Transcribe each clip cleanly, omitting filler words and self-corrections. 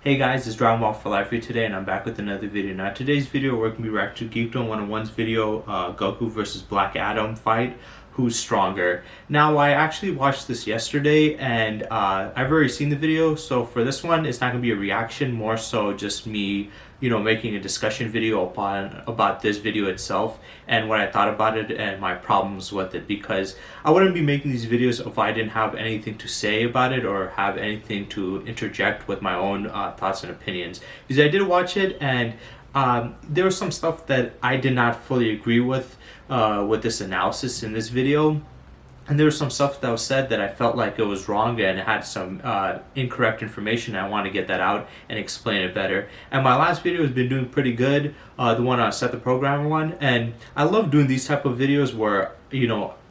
Hey guys, it's Dragon Ball for Life here today, and I'm back with another video. Now, today's video, we're going to be reacting to Geekdom101's video, Goku versus Black Adam fight, who's stronger. Now, I actually watched this yesterday, and I've already seen the video, so for this one, it's not going to be a reaction, more so just me, making a discussion video about this video itself, and what I thought about it, and my problems with it, because I wouldn't be making these videos if I didn't have anything to say about it, or have anything to interject with my own thoughts and opinions. Because I did watch it, and there was some stuff that I did not fully agree with this analysis in this video. And there was some stuff that was said that I felt like it was wrong and it had some incorrect information. I want to get that out and explain it better. And my last video has been doing pretty good, the one on Set the Programmer one. And I love doing these type of videos where,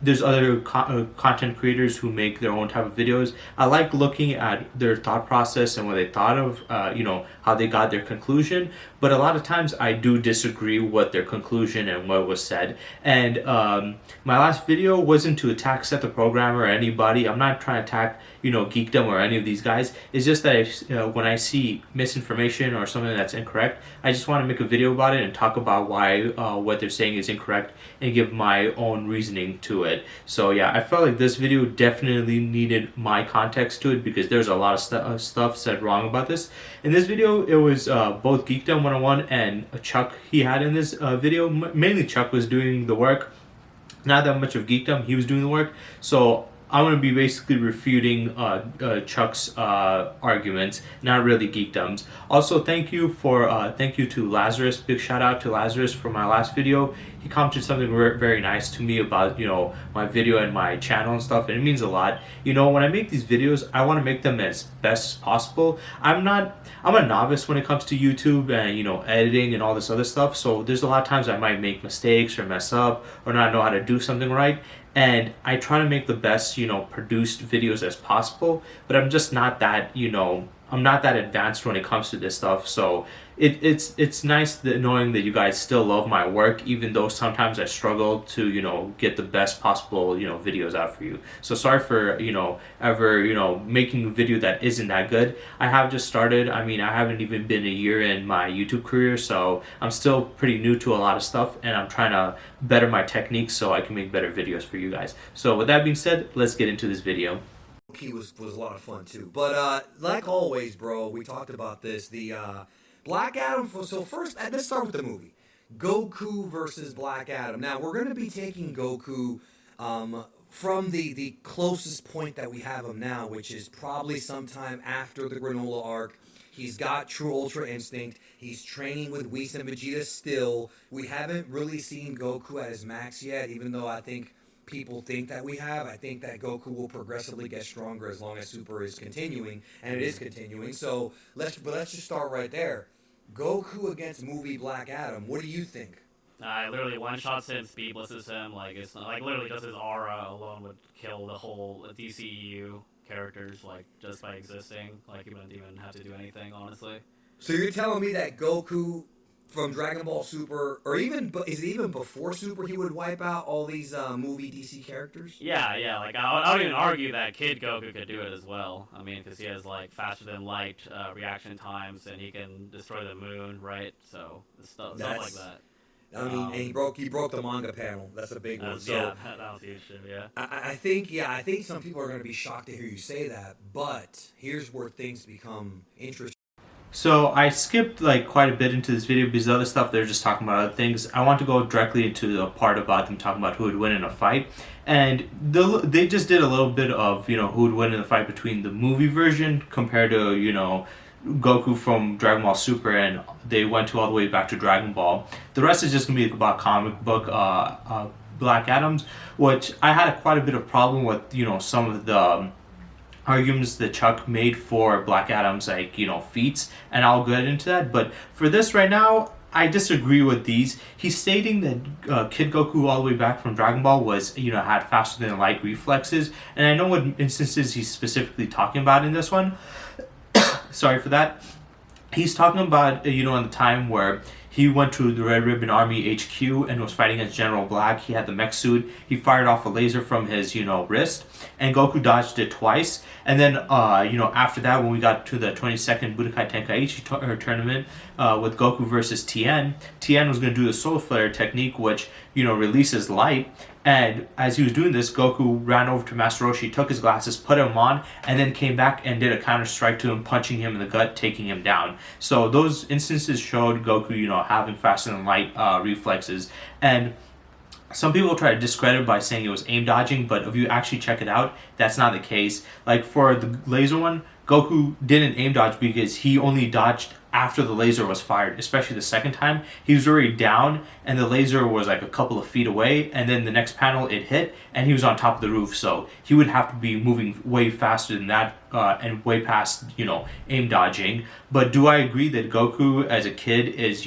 there's other content creators who make their own type of videos. I like looking at their thought process and what they thought of, how they got their conclusion. But a lot of times I do disagree with their conclusion and what was said. And my last video wasn't to attack Set the Programmer or anybody. I'm not trying to attack, Geekdom or any of these guys. It's just that when I see misinformation or something that's incorrect, I just want to make a video about it and talk about why what they're saying is incorrect and give my own reasoning to it. So yeah, I felt like this video definitely needed my context to it because there's a lot of stuff said wrong about this. In this video, it was both Geekdom101 and Chuck he had in this video. Mainly Chuck was doing the work. Not that much of Geekdom, he was doing the work. So I'm going to be basically refuting Chuck's arguments, not really Geekdom's. Also, thank you to Lazarus. Big shout out to Lazarus for my last video. He commented something very nice to me about, my video and my channel and stuff, and it means a lot. When I make these videos, I want to make them as best as possible. I'm a novice when it comes to YouTube and, editing and all this other stuff. So there's a lot of times I might make mistakes or mess up or not know how to do something right. And I try to make the best, produced videos as possible, but I'm just not that, I'm not that advanced when it comes to this stuff. So it's nice knowing that you guys still love my work, even though sometimes I struggle to, get the best possible, videos out for you. So sorry for, ever, making a video that isn't that good. I have just started. I mean, I haven't even been a year in my YouTube career, so I'm still pretty new to a lot of stuff, and I'm trying to better my techniques so I can make better videos for you guys. So with that being said, let's get into this video. He was a lot of fun too. But like always, bro, we talked about this. The Black Adam. So first, let's start with the movie. Goku versus Black Adam. Now we're going to be taking Goku from the closest point that we have him now, which is probably sometime after the Granola arc. He's got True Ultra Instinct. He's training with Whis and Vegeta still. We haven't really seen Goku at his max yet, even though I think people think that we have. I think that Goku will progressively get stronger as long as Super is continuing, and it is continuing. So let's just start right there. Goku against movie Black Adam. What do you think? Literally one shots him, speed blitzes him. Like it's like literally just his aura alone would kill the whole DCEU characters. Like just by existing, like he wouldn't even have to do anything, honestly. So you're telling me that Goku from Dragon Ball Super, or even before Super, he would wipe out all these movie DC characters? Yeah. Like I would even argue that Kid Goku could do it as well. I mean, because he has like faster than light reaction times, and he can destroy the moon, right? So stuff like that. I mean, and he broke the manga panel. That's a big one. So yeah, that was huge too. Yeah. I think some people are going to be shocked to hear you say that, but here's where things become interesting. So I skipped quite a bit into this video because the other stuff they're just talking about other things. I want to go directly into the part about them talking about who would win in a fight, and they just did a little bit of who would win in the fight between the movie version compared to Goku from Dragon Ball Super, and they went all the way back to Dragon Ball. The rest is just gonna be about comic book Black Adams, which I had quite a bit of problem with some of the arguments that Chuck made for Black Adam's feats, and I'll get into that. But for this right now, I disagree with these. He's stating that Kid Goku all the way back from Dragon Ball was had faster than light reflexes, and I know what instances he's specifically talking about in this one. Sorry for that. He's talking about in the time where he went to the Red Ribbon Army HQ and was fighting against General Black. He had the mech suit. He fired off a laser from his, wrist, and Goku dodged it twice. And then, after that, when we got to the 22nd Budokai Tenkaichi tournament with Goku versus Tien, Tien was going to do the Soul Flare technique, which, releases light. And as he was doing this, Goku ran over to Master Roshi, took his glasses, put him on, and then came back and did a counter strike to him, punching him in the gut, taking him down. So those instances showed Goku, having faster than light reflexes. And some people try to discredit it by saying it was aim dodging, but if you actually check it out, that's not the case. Like for the laser one, Goku didn't aim dodge because he only dodged after the laser was fired, especially the second time. He was already down and the laser was like a couple of feet away, and then the next panel it hit and he was on top of the roof, so he would have to be moving way faster than that and way past, aim dodging. But do I agree that Goku as a kid is,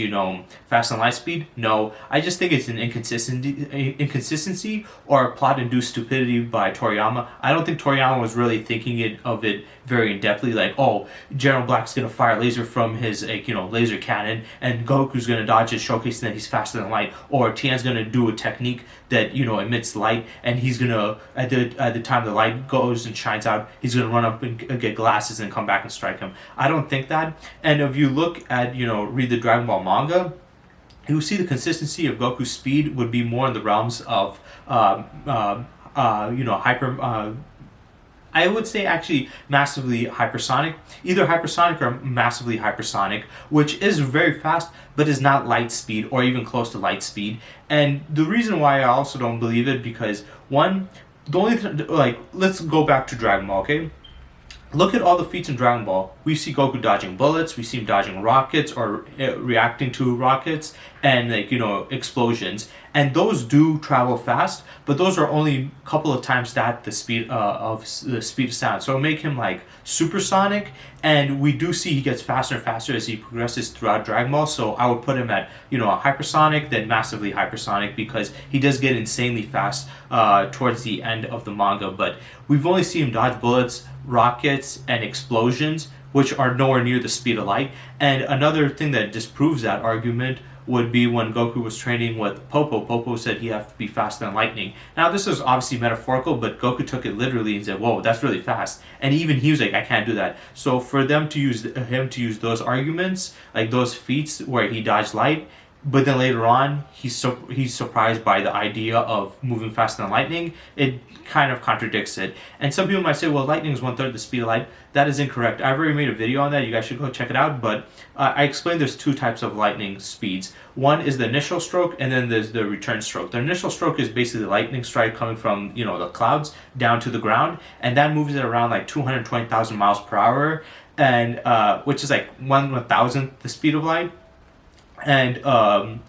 fast and light speed? No. I just think it's an inconsistency or plot-induced stupidity by Toriyama. I don't think Toriyama was really thinking of it very in-depthly, like, oh, General Black's gonna fire a laser from his, laser cannon, and Goku's gonna dodge it, showcasing that he's faster than light, or Tien's gonna do a technique that, emits light, and he's gonna, at the time the light goes and shines out, he's gonna run up and get glasses and come back and strike him. I don't think that. And if you look at, read the Dragon Ball manga, you see the consistency of Goku's speed would be more in the realms of, hyper. I would say actually massively hypersonic, either hypersonic or massively hypersonic, which is very fast but is not light speed or even close to light speed. And the reason why I also don't believe it, because one, the only let's go back to Dragon Ball, okay? Look at all the feats in Dragon Ball. We see Goku dodging bullets, we see him dodging rockets or reacting to rockets and explosions. And those do travel fast, but those are only a couple of times that the speed of sound. So it'll make him like supersonic, and we do see he gets faster and faster as he progresses throughout Dragon Ball. So I would put him at hypersonic, then massively hypersonic, because he does get insanely fast towards the end of the manga. But we've only seen him dodge bullets, rockets, and explosions, which are nowhere near the speed of light. And another thing that disproves that argument would be when Goku was training with Popo. Popo said he had to be faster than lightning. Now this is obviously metaphorical, but Goku took it literally and said, "Whoa, that's really fast." And even he was like, "I can't do that." So for them to use those arguments, like those feats where he dodged light, but then later on he's surprised by the idea of moving faster than lightning, it kind of contradicts it. And some people might say, well, lightning is 1/3 the speed of light. That is incorrect. I've already made a video on that. You guys should go check it out. But I explained there's two types of lightning speeds. One is the initial stroke, and then there's the return stroke. The initial stroke is basically the lightning strike coming from the clouds down to the ground, and that moves it around like 220,000 miles per hour, and which is like 1/1000th the speed of light. And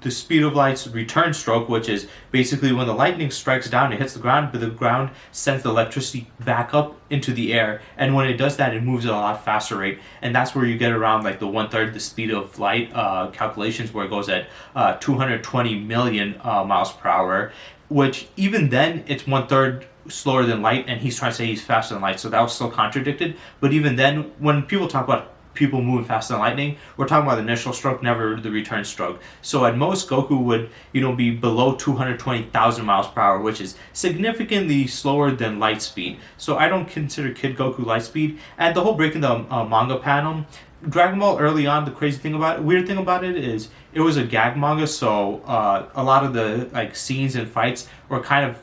the speed of light's return stroke, which is basically when the lightning strikes down, it hits the ground, but the ground sends the electricity back up into the air, and when it does that, it moves at a lot faster rate, and that's where you get around like the 1/3 the speed of light calculations, where it goes at 220 million miles per hour, which even then it's 1/3 slower than light, and he's trying to say he's faster than light, so that was still contradicted. But even then, when people talk about people moving faster than lightning, we're talking about the initial stroke, never the return stroke. So at most, Goku would be below 220,000 miles per hour, which is significantly slower than light speed. So I don't consider Kid Goku light speed. And the whole breaking the manga panel, Dragon Ball early on, the weird thing about it is it was a gag manga, so a lot of the scenes and fights were kind of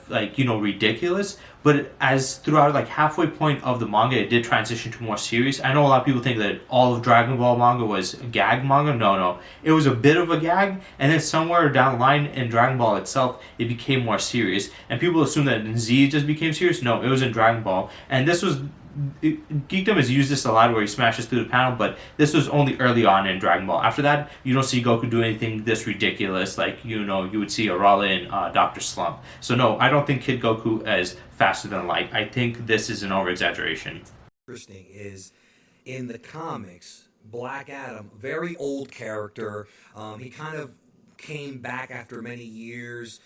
ridiculous. But as throughout halfway point of the manga, it did transition to more serious. I know a lot of people think that all of Dragon Ball manga was gag manga. No, it was a bit of a gag, and then somewhere down the line in Dragon Ball itself, it became more serious. And people assume that in Z it just became serious. No, it was in Dragon Ball, and this was. Geekdom has used this a lot where he smashes through the panel, but this was only early on in Dragon Ball. After that, you don't see Goku do anything this ridiculous like you would see Arale in Dr. Slump. So no, I don't think Kid Goku is faster than light. I think this is an over-exaggeration. Interesting is in the comics, Black Adam, very old character. He kind of came back after many years.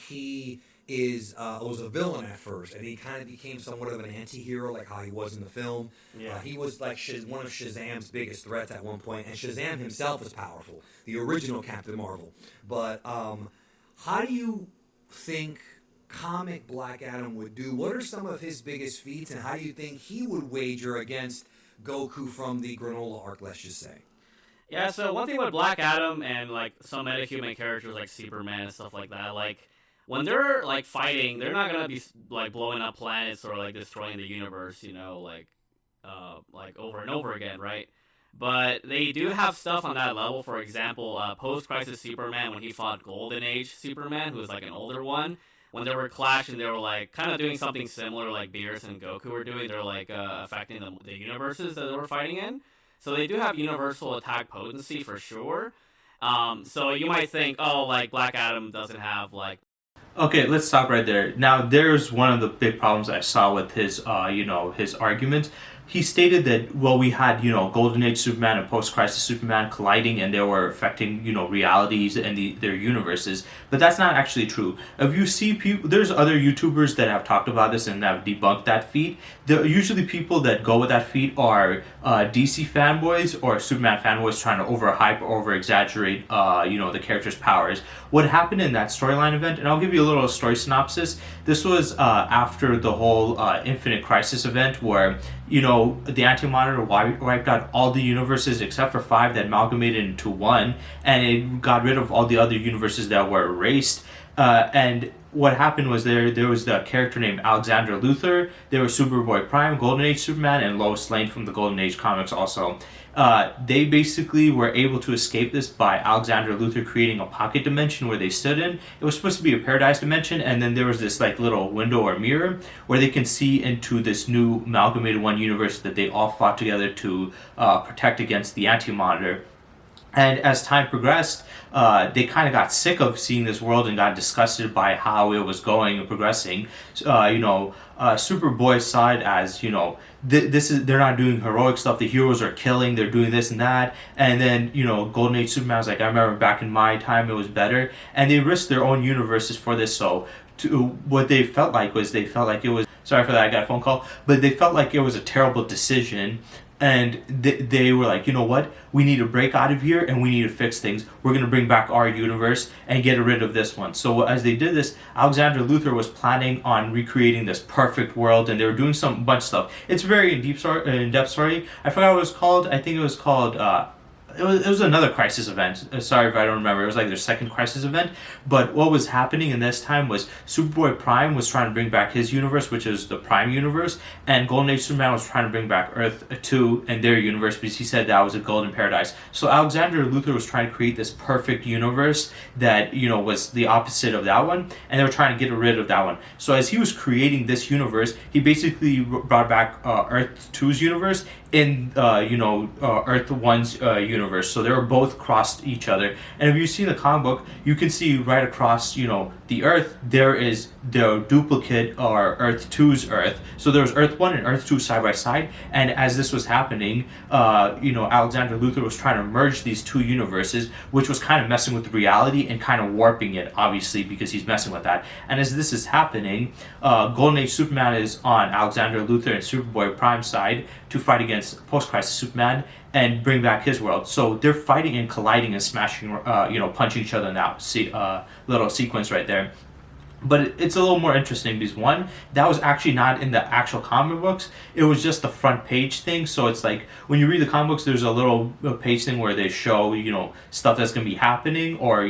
He was a villain at first, and he kind of became somewhat of an anti-hero, like how he was in the film. Yeah. He was like one of Shazam's biggest threats at one point, and Shazam himself is powerful, the original Captain Marvel. But how do you think comic Black Adam would do? What are some of his biggest feats, and how do you think he would wager against Goku from the Granola arc, let's just say? Yeah, so one thing with Black Adam and like some metahuman characters like Superman and stuff like that, like when they're like fighting, they're not gonna be like blowing up planets or like destroying the universe, you know, like over and over again, right? But they do have stuff on that level. For example, post-crisis Superman, when he fought Golden Age Superman, who was like an older one, when they were clashing, they were like kind of doing something similar like Beerus and Goku were doing. They're like affecting the universes that they were fighting in. So they do have universal attack potency for sure. So you might think, oh, like Black Adam doesn't have like. Okay, let's stop right there. Now, there's one of the big problems I saw with his, his arguments. He stated that, well, we had, Golden Age Superman and Post-Crisis Superman colliding, and they were affecting, realities and their universes. But that's not actually true. If you see people, there's other YouTubers that have talked about this and have debunked that feat. Usually people that go with that feat are DC fanboys or Superman fanboys trying to overhype or over-exaggerate, the character's powers. What happened in that storyline event, and I'll give you a little story synopsis. This was after the whole Infinite Crisis event where, the Anti-Monitor wiped out all the universes except for 5 that amalgamated into one, and it got rid of all the other universes that were erased. And what happened was there was the character named Alexander Luthor, there was Superboy Prime, Golden Age Superman, and Lois Lane from the Golden Age comics also. They basically were able to escape this by Alexander Luthor creating a pocket dimension where they stood in. It was supposed to be a paradise dimension, and then there was this like little window or mirror where they can see into this new amalgamated one universe that they all fought together to protect against the Anti-Monitor. And as time progressed, they kind of got sick of seeing this world and got disgusted by how it was going and progressing. Superboy saw it as, they're not doing heroic stuff. The heroes are killing. They're doing this and that. And then, Golden Age Superman was like, I remember back in my time it was better. And they risked their own universes for this. So what they felt like it was, sorry for that, I got a phone call, but they felt like it was a terrible decision. And they were like, you know what? We need to break out of here and we need to fix things. We're going to bring back our universe and get rid of this one. So as they did this, Alexander Luthor was planning on recreating this perfect world, and they were doing some bunch of stuff. It's a very in-depth story. I forgot what it was called. I think it was called... It was another Crisis event. Sorry if I don't remember. It was like their second Crisis event. But what was happening in this time was Superboy Prime was trying to bring back his universe, which is the Prime universe, and Golden Age Superman was trying to bring back Earth 2 and their universe because he said that was a golden paradise. So Alexander Luthor was trying to create this perfect universe that, was the opposite of that one, and they were trying to get rid of that one. So as he was creating this universe, he basically brought back Earth 2's universe in Earth 1's universe. So they were both crossed each other. And if you see the comic book, you can see right across, the Earth, there is the duplicate or Earth 2's Earth. So there was Earth 1 and Earth 2 side by side. And as this was happening, Alexander Luthor was trying to merge these two universes, which was kind of messing with reality and kind of warping it, obviously, because he's messing with that. And as this is happening, Golden Age Superman is on Alexander Luthor and Superboy Prime side to fight against Post-Crisis Superman and bring back his world. So they're fighting and colliding and smashing, punching each other in that little sequence right there. But it's a little more interesting because, one, that was actually not in the actual comic books. It was just the front page thing. So it's like when you read the comic books, there's a little page thing where they show, stuff that's going to be happening, or,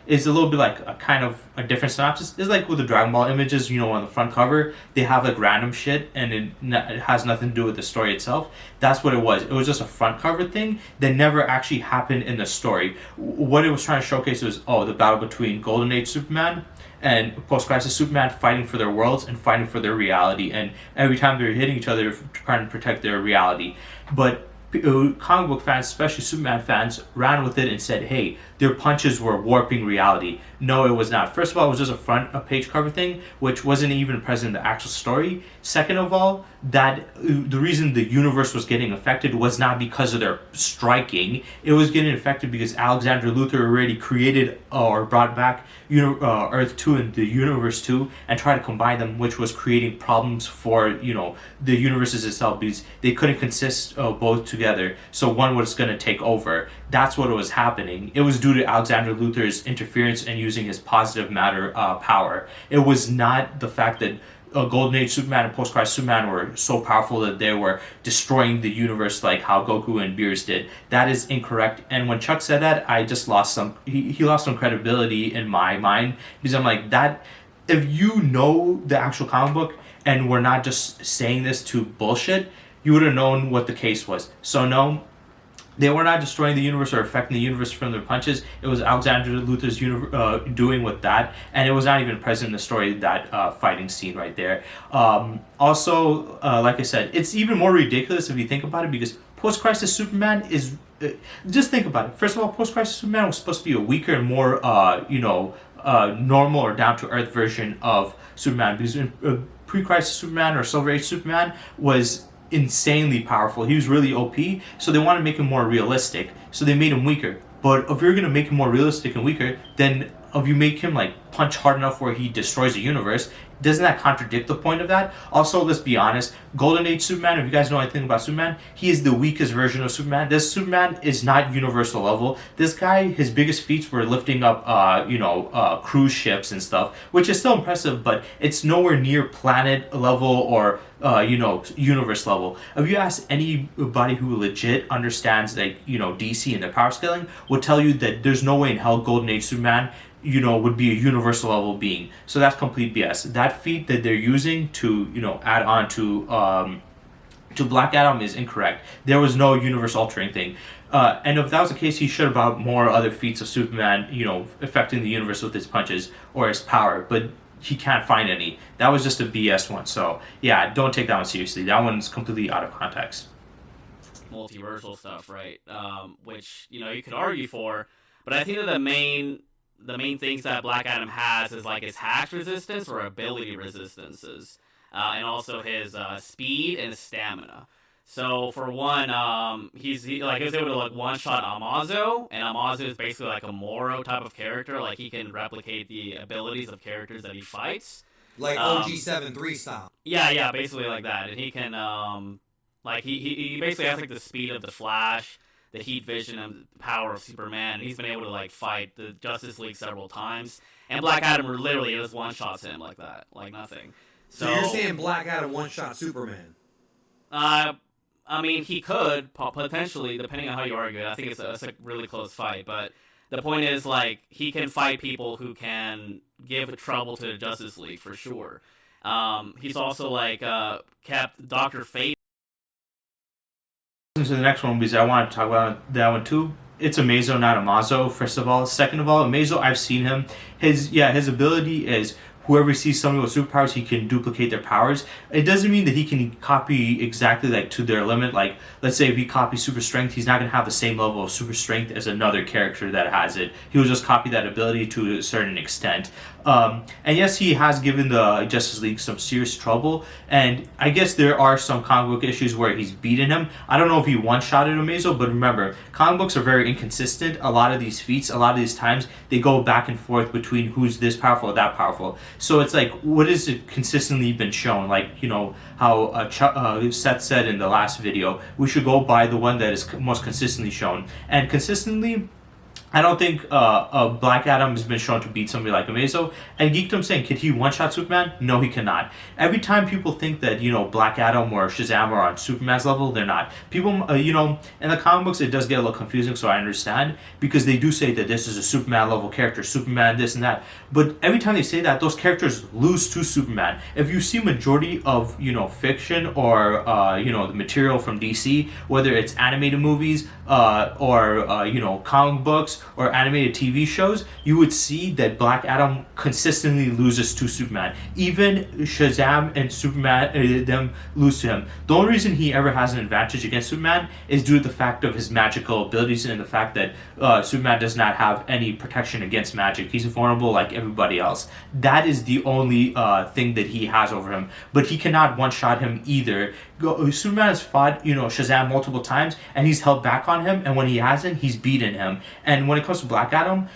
it's a little bit like a kind of a different synopsis. It's like with the Dragon Ball images, on the front cover, they have like random shit and it has nothing to do with the story itself. That's what it was. It was just a front cover thing that never actually happened in the story. What it was trying to showcase was, the battle between Golden Age Superman and Post-Crisis Superman fighting for their worlds and fighting for their reality, and every time they're hitting each other, trying to protect their reality. But comic book fans, especially Superman fans, ran with it and said, hey, their punches were warping reality. No, it was not. First of all, it was just a front page cover thing, which wasn't even present in the actual story. Second of all, that the reason the universe was getting affected was not because of their striking. It was getting affected because Alexander Luthor already created or brought back Earth 2 and the Universe 2 and tried to combine them, which was creating problems for, the universes itself, because they couldn't consist of both together. So one was going to take over. That's what was happening. It was due to Alexander Luthor's interference and using his positive matter power. It was not the fact that Golden Age Superman and Post-Crisis Superman were so powerful that they were destroying the universe like how Goku and Beerus did. That is incorrect. And when Chuck said that, I just lost some. He lost some credibility in my mind, because I'm like, that. If you know the actual comic book and we're not just saying this to bullshit, you would have known what the case was. So no, they were not destroying the universe or affecting the universe from their punches. It was Alexander Luthor's doing with that, and it was not even present in the story, that fighting scene right there. Also, like I said, it's even more ridiculous if you think about it, because Post-Crisis Superman is... just think about it. First of all, Post-Crisis Superman was supposed to be a weaker and more, normal or down-to-earth version of Superman, because pre-Crisis Superman or Silver Age Superman was insanely powerful. He was really OP, so they want to make him more realistic, so they made him weaker. But if you're going to make him more realistic and weaker, then if you make him like punch hard enough where he destroys the universe, doesn't that contradict the point of that? Also, let's be honest, Golden Age Superman, if you guys know anything about Superman, he is the weakest version of Superman. This Superman is not universal level. This guy, his biggest feats were lifting up cruise ships and stuff, which is still impressive, but it's nowhere near planet level or universe level. If you ask anybody who legit understands DC and their power scaling, would tell you that there's no way in hell Golden Age Superman would be a universal level being. So that's complete BS. That feat that they're using to add on to Black Adam is incorrect. There was no universe altering thing. And if that was the case, he should have brought more other feats of Superman, affecting the universe with his punches or his power, but he can't find any. That was just a BS one. So yeah, don't take that one seriously. That one's completely out of context. Multiversal stuff, right? Which you could argue for, but I think that the main things that Black Adam has is like his hack resistance or ability resistances, and also his speed and stamina. So for one, he was able to one-shot Amazo, and Amazo is basically like a Moro type of character. Like he can replicate the abilities of characters that he fights, like OG-73 style. Yeah, basically like that. And he can he basically has like the speed of the Flash, the heat vision and power of Superman, and he's been able to fight the Justice League several times. And Black Adam literally just one-shots him like that, like nothing. So you're saying Black Adam one-shot Superman? I mean, he could potentially, depending on how you argue it. I think it's a really close fight, but the point is he can fight people who can give trouble to the Justice League for sure. He's also kept Dr. Fate. To the next one, because I want to talk about that one too. It's Amazo, not Amazo, first of all. Second of all, Amazo, I've seen him. His ability is whoever sees somebody with superpowers, he can duplicate their powers. It doesn't mean that he can copy exactly to their limit. Let's say if he copies super strength, he's not going to have the same level of super strength as another character that has it. He will just copy that ability to a certain extent. And yes, he has given the Justice League some serious trouble, and I guess there are some comic book issues where he's beaten him. I don't know if he one-shotted Amazo, but remember, comic books are very inconsistent. A lot of these feats, a lot of these times, they go back and forth between who's this powerful or that powerful. So it's what has it consistently been shown? How Seth said in the last video, we should go by the one that is most consistently shown. And consistently, I don't think Black Adam has been shown to beat somebody like Amazo. And Geekdom saying, can he one-shot Superman? No, he cannot. Every time people think that, Black Adam or Shazam are on Superman's level, they're not. People, in the comic books, it does get a little confusing, so I understand, because they do say that this is a Superman level character, Superman this and that. But every time they say that, those characters lose to Superman. If you see majority of, fiction or, the material from DC, whether it's animated movies or, comic books, books or animated TV shows, you would see that Black Adam consistently loses to Superman. Even Shazam and Superman, them lose to him. The only reason he ever has an advantage against Superman is due to the fact of his magical abilities and the fact that Superman does not have any protection against magic. He's vulnerable like everybody else. That is the only thing that he has over him. But he cannot one-shot him either. Superman has fought, Shazam multiple times, and he's held back on him. And when he hasn't, he's beaten him. And when it comes to Black Adam,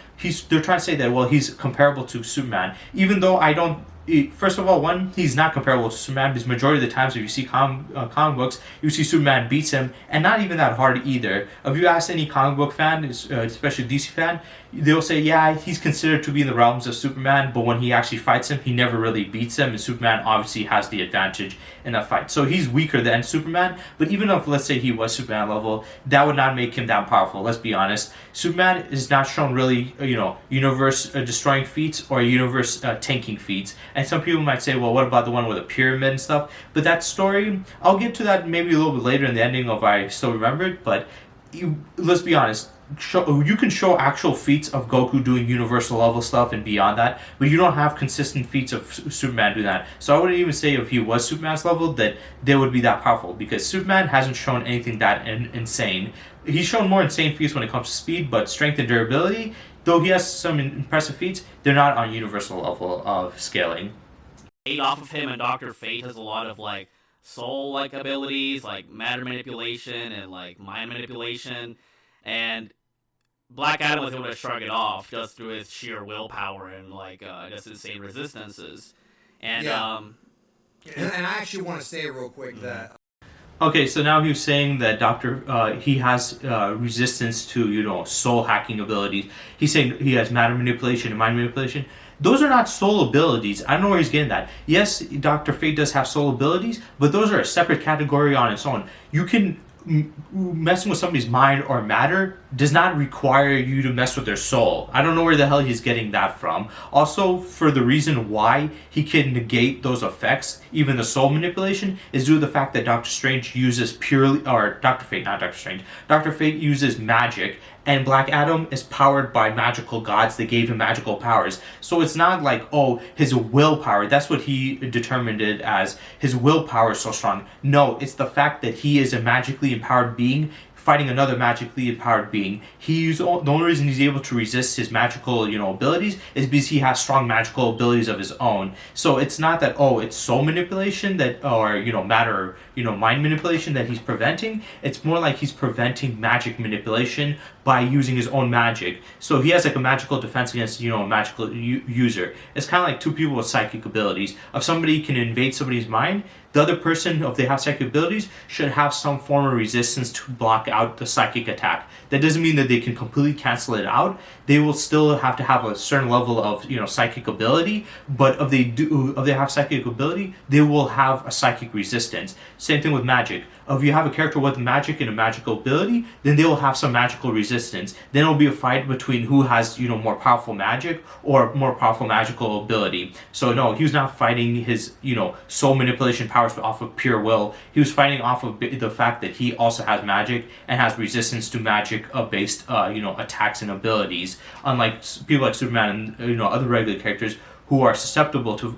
they're trying to say that, well, he's comparable to Superman, even though I don't. First of all, he's not comparable to Superman because majority of the times if you see comic books, you see Superman beats him, and not even that hard either. If you ask any comic book fan, especially DC fan, they'll say, yeah, he's considered to be in the realms of Superman, but when he actually fights him, he never really beats him, and Superman obviously has the advantage in that fight. So he's weaker than Superman, but even if, let's say, he was Superman level, that would not make him that powerful, let's be honest. Superman is not shown really, universe-destroying feats or universe-tanking feats. And some people might say, well, what about the one with the pyramid and stuff? But that story, I'll get to that maybe a little bit later in the ending of I Still Remember It, but let's be honest. You can show actual feats of Goku doing universal level stuff and beyond that, but you don't have consistent feats of Superman doing that. So I wouldn't even say if he was Superman's level that they would be that powerful, because Superman hasn't shown anything that insane. He's shown more insane feats when it comes to speed, but strength and durability, though he has some impressive feats, they're not on universal level of scaling. Off of him, and Dr. Fate has a lot of like soul abilities, like matter manipulation and like mind manipulation, and Black Adam was able to shrug it off just through his sheer willpower and just insane resistances. And and I actually want to say real quick that. Okay, so now he's saying that he has resistance to soul hacking abilities. He's saying he has matter manipulation and mind manipulation. Those are not soul abilities. I don't know where he's getting that. Yes, Dr. Fate does have soul abilities, but those are a separate category on its own. You can messing with somebody's mind or matter does not require you to mess with their soul. I don't know where the hell he's getting that from. Also, for the reason why he can negate those effects, even the soul manipulation, is due to the fact that Doctor Strange uses Dr. Fate, not Doctor Strange. Dr. Fate uses magic, and Black Adam is powered by magical gods that gave him magical powers. So it's not like, his willpower, that's what he determined it as, his willpower is so strong. No, it's the fact that he is a magically empowered being fighting another magically empowered being. The only reason he's able to resist his magical, abilities is because he has strong magical abilities of his own. So it's not that, it's soul manipulation or matter, mind manipulation that he's preventing. It's more like he's preventing magic manipulation by using his own magic. So he has like a magical defense against, a magical user. It's kind of like two people with psychic abilities. If somebody can invade somebody's mind, the other person, if they have psychic abilities, should have some form of resistance to block out the psychic attack. That doesn't mean that they can completely cancel it out. They will still have to have a certain level of, psychic ability. But if they have psychic ability, they will have a psychic resistance. Same thing with magic. If you have a character with magic and a magical ability, then they will have some magical resistance. Then it will be a fight between who has, more powerful magic or more powerful magical ability. So no, he was not fighting his, soul manipulation powers off of pure will. He was fighting off of the fact that he also has magic and has resistance to magic based, attacks and abilities. Unlike people like Superman and, other regular characters who are susceptible to,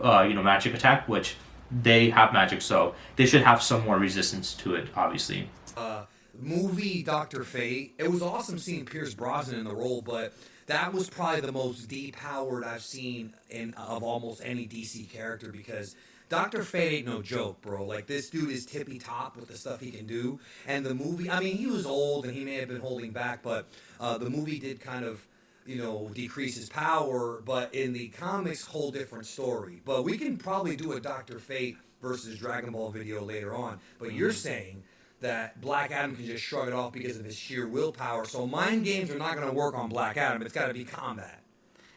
magic attack, which they have magic, so they should have some more resistance to it, obviously. Movie Dr. Fate, it was awesome seeing Pierce Brosnan in the role, but that was probably the most depowered I've seen of almost any DC character, because Dr. Fate ain't no joke, bro. Like, this dude is tippy top with the stuff he can do. And the movie, I mean, he was old and he may have been holding back, but the movie did kind of, decrease his power, but in the comics, whole different story. But we can probably do a Dr. Fate versus Dragon Ball video later on. But you're saying that Black Adam can just shrug it off because of his sheer willpower. So mind games are not going to work on Black Adam. It's got to be combat.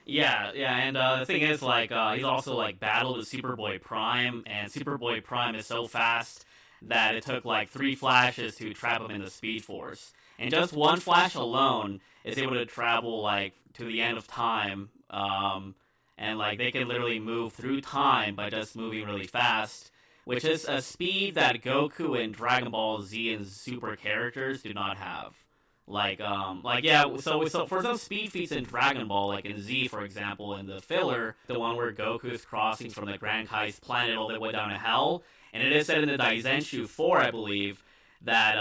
Yeah, and the thing is, he's also, battled with Superboy Prime, and Superboy Prime is so fast that it took, 3 flashes to trap him in the Speed Force. And just one flash alone is able to travel, to the end of time, and, they can literally move through time by just moving really fast, which is a speed that Goku and Dragon Ball Z and Super characters do not have. So for some speed feats in Dragon Ball, like in Z, for example, in the filler, the one where Goku is crossing from the Grand Kai's planet all the way down to Hell, and it is said in the Daizenshu 4, I believe, that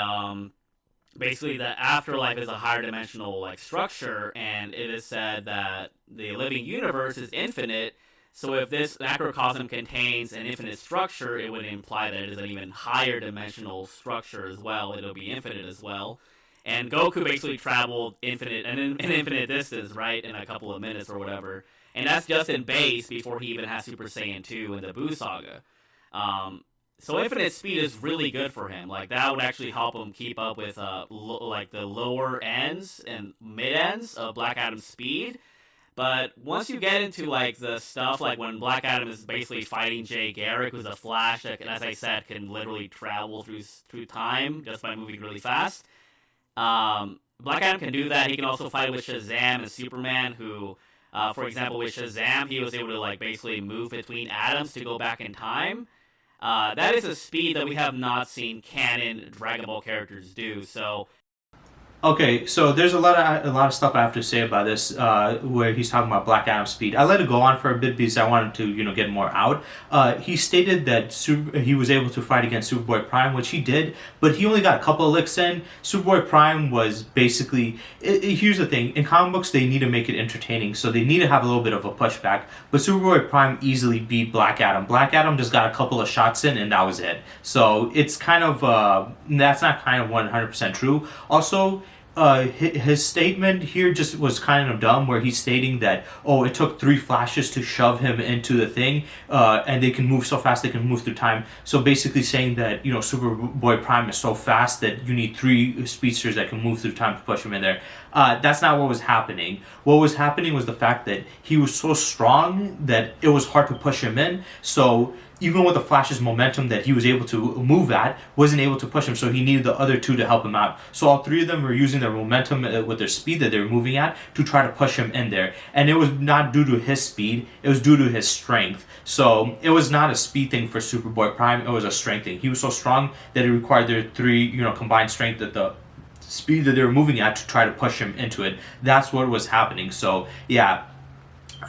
basically the afterlife is a higher dimensional like structure, and it is said that the living universe is infinite. So if this macrocosm contains an infinite structure, it would imply that it is an even higher dimensional structure as well. It'll be infinite as well. And Goku basically traveled an infinite distance, right, in a couple of minutes or whatever. And that's just in base before he even has Super Saiyan 2 in the Buu Saga. So infinite speed is really good for him. Like, that would actually help him keep up with the lower ends and mid ends of Black Adam's speed. But once you get into like the stuff like when Black Adam is basically fighting Jay Garrick, who's a Flash that, as I said, can literally travel through time just by moving really fast. Black Adam can do that. He can also fight with Shazam and Superman, who, for example, with Shazam, he was able to like basically move between atoms to go back in time. That is a speed that we have not seen canon Dragon Ball characters do. So. Okay, so there's a lot of stuff I have to say about this, where he's talking about Black Adam's speed. I let it go on for a bit because I wanted to, get more out. He stated that he was able to fight against Superboy Prime, which he did, but he only got a couple of licks in. Superboy Prime was basically... here's the thing, in comic books they need to make it entertaining, so they need to have a little bit of a pushback, but Superboy Prime easily beat Black Adam. Black Adam just got a couple of shots in, and that was it. So it's kind of... that's not kind of 100% true. Also... his statement here just was kind of dumb, where he's stating that, it took 3 flashes to shove him into the thing, and they can move so fast they can move through time. So basically saying that, Superboy Prime is so fast that you need 3 speedsters that can move through time to push him in there. That's not what was happening. What was happening was the fact that he was so strong that it was hard to push him in. So even with the Flash's momentum that he was able to move at, wasn't able to push him, so he needed the other 2 to help him out. So all 3 of them were using their momentum with their speed that they were moving at to try to push him in there. And it was not due to his speed, it was due to his strength. So it was not a speed thing for Superboy Prime, it was a strength thing. He was so strong that it required their 3, combined strength at the speed that they were moving at to try to push him into it. That's what was happening. So yeah,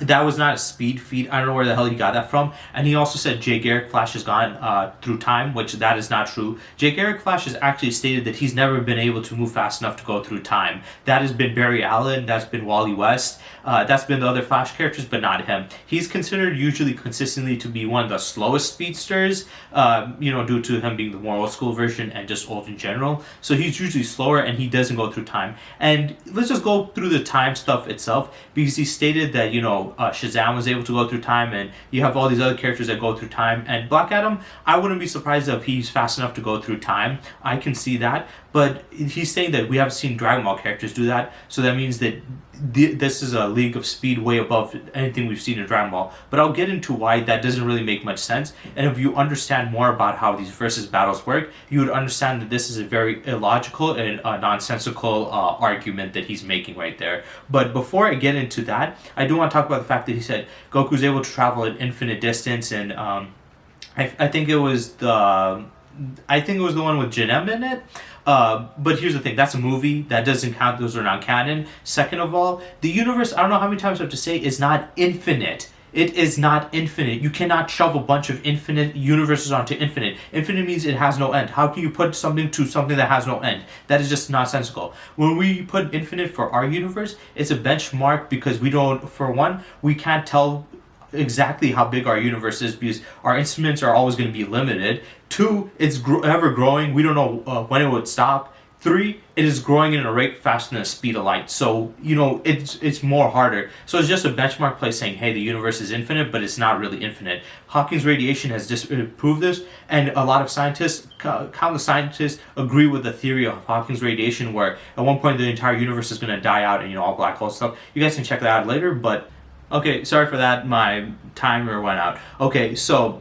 that was not a speed feat. I don't know where the hell he got that from. And he also said Jay Garrick Flash has gone through time, which that is not true. Jay Garrick Flash has actually stated that he's never been able to move fast enough to go through time. That has been Barry Allen, that's been Wally West, that's been the other Flash characters, but not him. He's considered usually consistently to be one of the slowest speedsters, due to him being the more old school version and just old in general. So he's usually slower and he doesn't go through time. And let's just go through the time stuff itself, because he stated that, Shazam was able to go through time, and you have all these other characters that go through time. And Black Adam, I wouldn't be surprised if he's fast enough to go through time. I can see that. But he's saying that we haven't seen Dragon Ball characters do that, so that means that this is a league of speed way above anything we've seen in Dragon Ball. But I'll get into why that doesn't really make much sense. And if you understand more about how these versus battles work, you would understand that this is a very illogical and nonsensical argument that he's making right there. But before I get into that, I do want to talk about the fact that he said Goku's able to travel an infinite distance, and I think it was the one with Jiren in it. But here's the thing, that's a movie, that doesn't count, those are non-canon. Second of all, the universe, I don't know how many times I have to say, is not infinite. It is not infinite. You cannot shove a bunch of infinite universes onto infinite. Infinite means it has no end. How can you put something to something that has no end? That is just nonsensical. When we put infinite for our universe, it's a benchmark, because we can't tell exactly how big our universe is, because our instruments are always going to be limited. 2, it's ever growing. We don't know when it would stop. 3, it is growing in a rate faster than the speed of light. So, it's more harder. So it's just a benchmark place saying, hey, the universe is infinite, but it's not really infinite. Hawking's radiation has disproved this, and a lot of scientists, countless scientists, agree with the theory of Hawking's radiation, where at one point the entire universe is going to die out and, all black hole stuff. You guys can check that out later, but... Okay, sorry for that, my timer went out. Okay, so,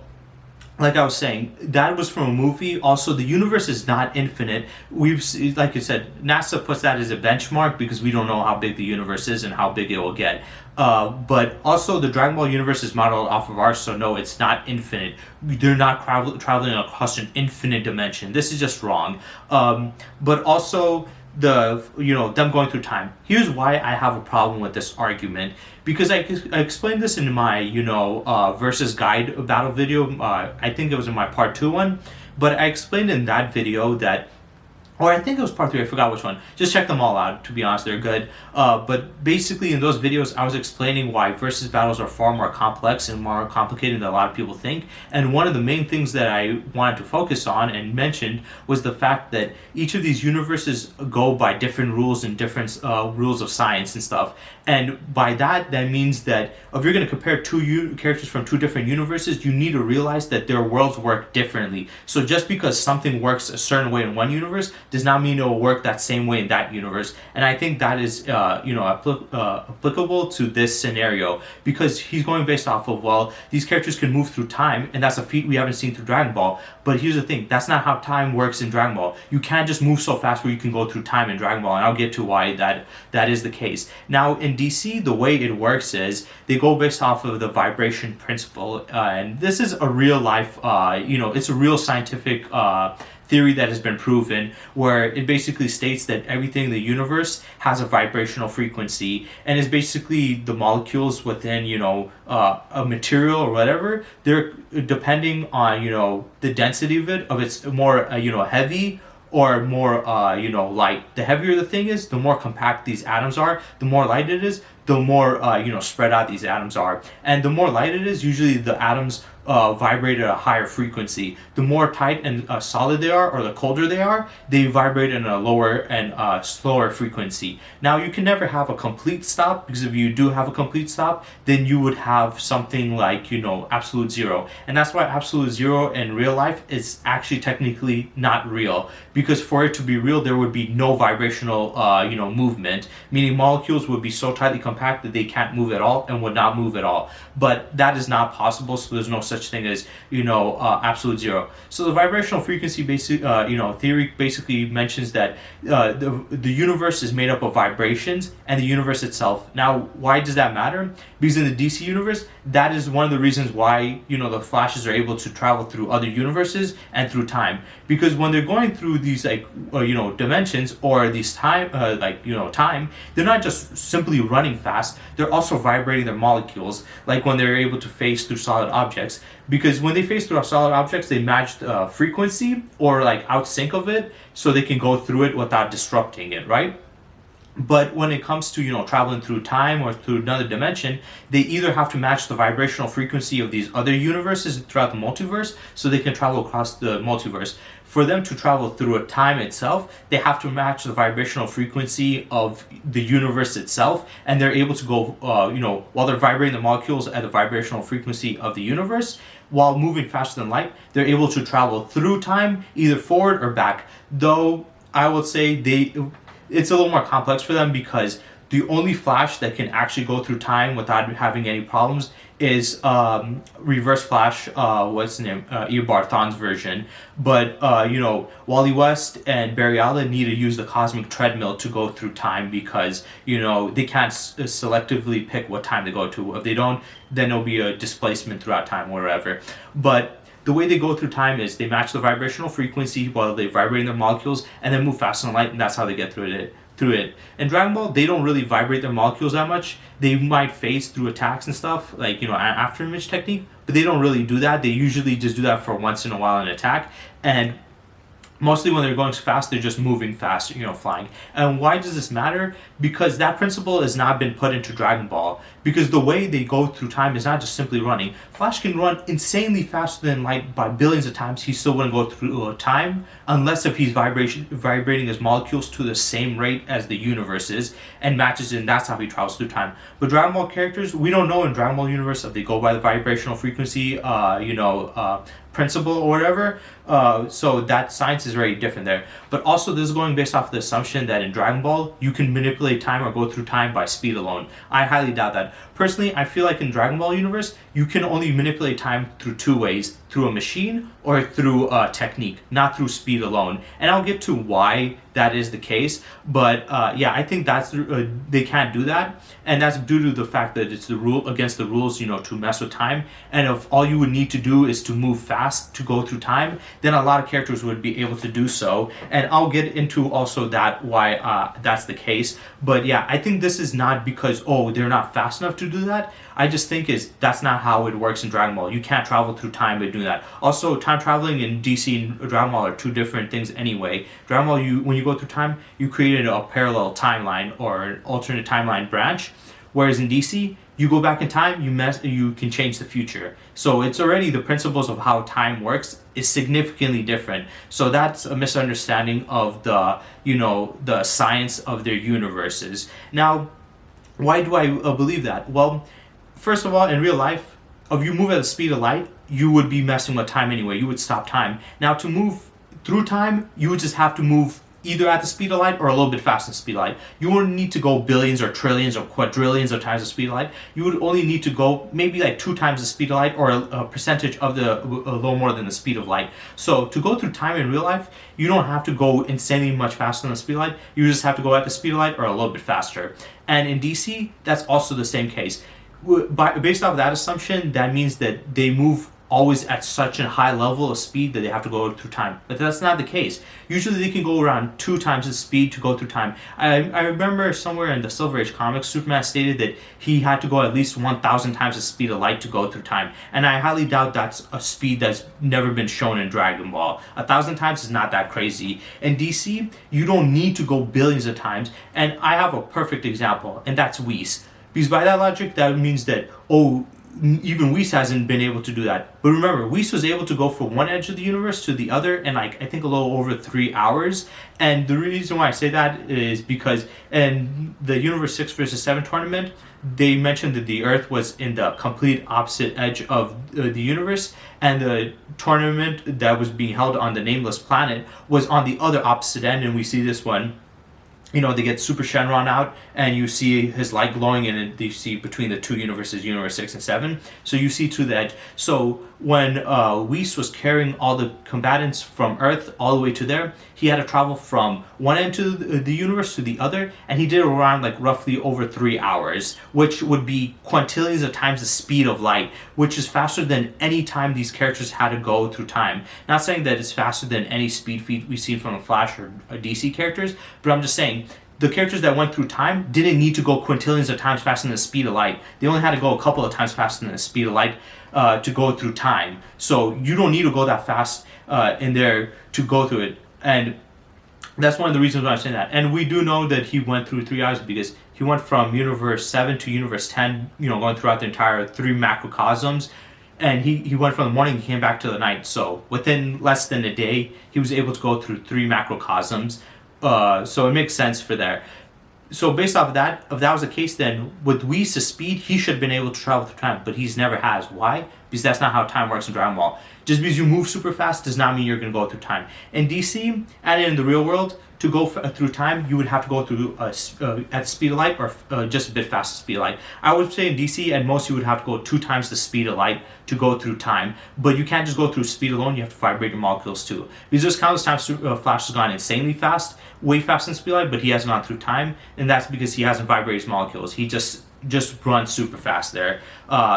like I was saying, that was from a movie. Also, the universe is not infinite. Like I said, NASA puts that as a benchmark because we don't know how big the universe is and how big it will get. But also, the Dragon Ball universe is modeled off of ours, so no, it's not infinite. They're not traveling across an infinite dimension. This is just wrong. But also... them going through time. Here's why I have a problem with this argument, because I explained this in my versus guide battle video. I think it was in my part 2 one, but I explained in that video that, or I think it was part 3, I forgot which one. Just check them all out, to be honest, they're good. But basically in those videos, I was explaining why versus battles are far more complex and more complicated than a lot of people think. And one of the main things that I wanted to focus on and mentioned was the fact that each of these universes go by different rules and different rules of science and stuff. And by that means that if you're going to compare two characters from two different universes, you need to realize that their worlds work differently. So just because something works a certain way in one universe does not mean it will work that same way in that universe. And I think that is applicable to this scenario, because he's going based off of, well, these characters can move through time, and that's a feat we haven't seen through Dragon Ball. But here's the thing, that's not how time works in Dragon Ball. You can't just move so fast where you can go through time in Dragon Ball, and I'll get to why that is the case. Now in DC, the way it works is they go based off of the vibration principle, and this is a real life, it's a real scientific theory that has been proven, where it basically states that everything in the universe has a vibrational frequency, and is basically the molecules within a material or whatever, they're depending on the density of it's more heavy or more light. The heavier the thing is, the more compact these atoms are. The more light it is, the more spread out these atoms are. And the more light it is, usually the atoms vibrate at a higher frequency. The more tight and solid they are, or the colder they are, they vibrate in a lower and slower frequency. Now you can never have a complete stop, because if you do have a complete stop, then you would have something like absolute zero. And that's why absolute zero in real life is actually technically not real, because for it to be real, there would be no vibrational movement, meaning molecules would be so tightly compact that they can't move at all and would not move at all. But that is not possible, so there's no such thing as absolute zero. So the vibrational frequency theory basically mentions that the universe is made up of vibrations, and the universe itself. Now, why does that matter? Because in the DC universe, that is one of the reasons why the Flashes are able to travel through other universes and through time. Because when they're going through these dimensions, or these time, time, they're not just simply running fast, they're also vibrating their molecules, like when they're able to phase through solid objects. Because when they phase through solid objects, they match the frequency or out sync of it, so they can go through it without disrupting it, right? But when it comes to traveling through time or through another dimension, they either have to match the vibrational frequency of these other universes throughout the multiverse, so they can travel across the multiverse. For them to travel through a time itself, they have to match the vibrational frequency of the universe itself, and they're able to go while they're vibrating the molecules at the vibrational frequency of the universe, while moving faster than light, they're able to travel through time, either forward or back. Though I would say it's a little more complex for them, because the only Flash that can actually go through time without having any problems is Reverse Flash, what's his name, Eobard Thawne's version. But Wally West and Barry Allen need to use the cosmic treadmill to go through time, because they can't selectively pick what time they go to. If they don't, then there'll be a displacement throughout time, wherever. But the way they go through time is they match the vibrational frequency while they're vibrating their molecules, and then move faster than light, and that's how they get through it. In Dragon Ball, they don't really vibrate their molecules that much. They might phase through attacks and stuff, like after image technique, but they don't really do that. They usually just do that for once in a while in attack, and mostly when they're going fast, they're just moving fast, flying. And why does this matter? Because that principle has not been put into Dragon Ball. Because the way they go through time is not just simply running. Flash can run insanely faster than light by billions of times. He still wouldn't go through time, unless if he's vibrating his molecules to the same rate as the universe is, and matches it, and that's how he travels through time. But Dragon Ball characters, we don't know in Dragon Ball universe if they go by the vibrational frequency, principle or whatever. So that science is very different there. But also, this is going based off the assumption that in Dragon Ball, you can manipulate time or go through time by speed alone. I highly doubt that. Personally, I feel like in Dragon Ball universe, you can only manipulate time through two ways: through a machine or through technique, not through speed alone. And I'll get to why that is the case. But yeah, I think that's they can't do that, and that's due to the fact that it's the rule against the rules, to mess with time. And if all you would need to do is to move fast to go through time, then a lot of characters would be able to do so. And I'll get into also that why that's the case. But yeah, I think this is not because they're not fast enough to do that. I just think that's not how it works in Dragon Ball. You can't travel through time by doing that. Also, time traveling in DC and Dragon Ball are two different things anyway. Dragon Ball, when you go through time, you created a parallel timeline or an alternate timeline branch, whereas in DC, you go back in time, you can change the future. So it's already the principles of how time works is significantly different. So that's a misunderstanding of the science of their universes. Now, why do I believe that? Well, first of all, in real life, if you move at the speed of light, you would be messing with time anyway. You would stop time. Now, to move through time, you would just have to move either at the speed of light or a little bit faster than the speed of light. You wouldn't need to go billions or trillions or quadrillions of times the speed of light. You would only need to go maybe like 2 times the speed of light, or a percentage of a little more than the speed of light. So to go through time in real life, you don't have to go insanely much faster than the speed of light. You just have to go at the speed of light or a little bit faster. And in DC, that's also the same case. Based off that assumption, that means that they move always at such a high level of speed that they have to go through time. But that's not the case. Usually they can go around 2 times the speed to go through time. I remember somewhere in the Silver Age comics, Superman stated that he had to go at least 1,000 times the speed of light to go through time. And I highly doubt that's a speed that's never been shown in Dragon Ball. 1,000 times is not that crazy. In DC, you don't need to go billions of times. And I have a perfect example, and that's Whis. Because by that logic, that means that, even Whis hasn't been able to do that. But remember, Whis was able to go from one edge of the universe to the other in I think a little over 3 hours. And the reason why I say that is because in the Universe 6 vs. 7 tournament, they mentioned that the Earth was in the complete opposite edge of the universe, and the tournament that was being held on the nameless planet was on the other opposite end. And we see this one. They get Super Shenron out, and you see his light glowing, and you see between the two universes, Universe 6 and 7. So you see to the edge. So when Whis was carrying all the combatants from Earth all the way to there, he had to travel from one end to the universe to the other, and he did it around like roughly over 3 hours, which would be quintillions of times the speed of light, which is faster than any time these characters had to go through time. Not saying that it's faster than any speed feat we've seen from the Flash or DC characters, but I'm just saying the characters that went through time didn't need to go quintillions of times faster than the speed of light. They only had to go a couple of times faster than the speed of light to go through time. So you don't need to go that fast in there to go through it. And that's one of the reasons why I'm saying that. And we do know that he went through 3 hours because he went from Universe 7 to Universe 10, going throughout the entire 3 macrocosms. And he went from the morning, he came back to the night. So within less than a day, he was able to go through 3 macrocosms. So it makes sense for there. So based off of that, if that was the case, then with Whis' speed, he should have been able to travel through time, but he's never has. Why? Because that's not how time works in Dragon Ball. Just because you move super fast does not mean you're going to go through time. In DC and in the real world, to go through time, you would have to go through at the speed of light or just a bit faster speed of light. I would say in DC, at most, you would have to go 2 times the speed of light to go through time. But you can't just go through speed alone. You have to vibrate your molecules too. Because there's countless times Flash has gone insanely fast, way faster than speed of light, but he hasn't gone through time. And that's because he hasn't vibrated his molecules. He just runs super fast there.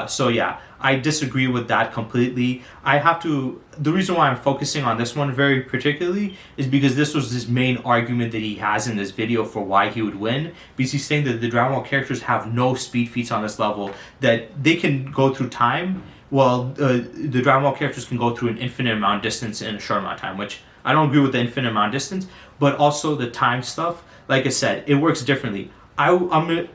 So yeah, I disagree with that completely. The reason why I'm focusing on this one very particularly is because this was his main argument that he has in this video for why he would win. Because he's saying that the Dragon Ball characters have no speed feats on this level, that they can go through time, while the Dragon Ball characters can go through an infinite amount of distance in a short amount of time, which I don't agree with the infinite amount of distance, but also the time stuff, like I said, it works differently.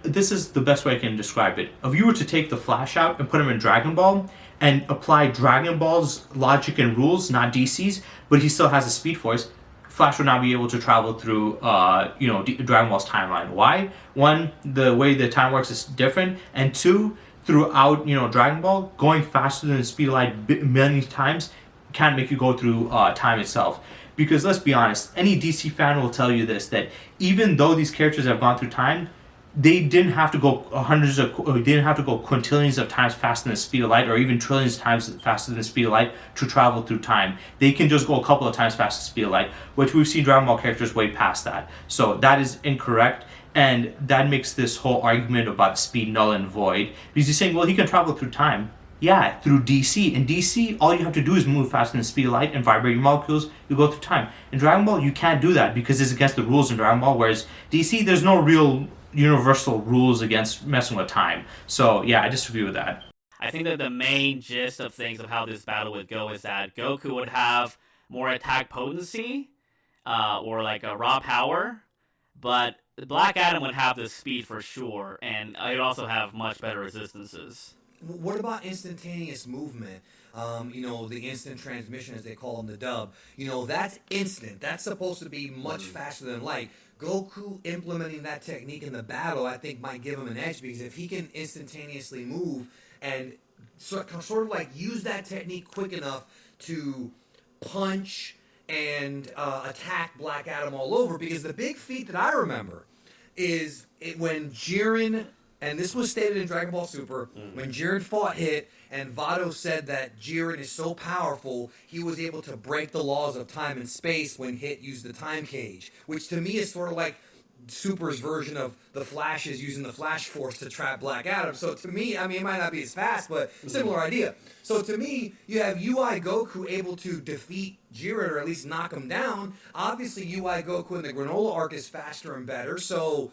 This is the best way I can describe it. If you were to take the Flash out and put him in Dragon Ball and apply Dragon Ball's logic and rules, not DC's, but he still has a Speed Force, Flash would not be able to travel through, Dragon Ball's timeline. Why? 1, the way the time works is different, and 2, throughout, Dragon Ball, going faster than the speed of light many times can make you go through time itself. Because let's be honest, any DC fan will tell you this, that even though these characters have gone through time, they didn't have to go quintillions of times faster than the speed of light, or even trillions of times faster than the speed of light to travel through time. They can just go a couple of times faster than the speed of light, which we've seen Dragon Ball characters way past that. So that is incorrect, and that makes this whole argument about speed null and void. Because he's saying, well, he can travel through time. Yeah, through DC. In DC, all you have to do is move faster than the speed of light and vibrate your molecules, you go through time. In Dragon Ball, you can't do that because it's against the rules in Dragon Ball, whereas DC, there's no real universal rules against messing with time. So, yeah, I disagree with that. I think that the main gist of things of how this battle would go is that Goku would have more attack potency, or like a raw power, but Black Adam would have the speed for sure, and he'd also have much better resistances. What about instantaneous movement? The instant transmission, as they call them, the dub. That's instant. That's supposed to be much faster than light. Goku implementing that technique in the battle, I think, might give him an edge, because if he can instantaneously move and sort of like use that technique quick enough to punch and attack Black Adam all over. Because the big feat that I remember is when Jiren, and this was stated in Dragon Ball Super, when Jiren fought Hit, and Vado said that Jiren is so powerful, he was able to break the laws of time and space when Hit used the time cage, which to me is sort of like Super's version of the Flash is using the Flash Force to trap Black Adam. So to me, I mean, it might not be as fast, but similar idea. So to me, you have UI Goku able to defeat Jiren, or at least knock him down. Obviously, UI Goku in the Granola arc is faster and better, so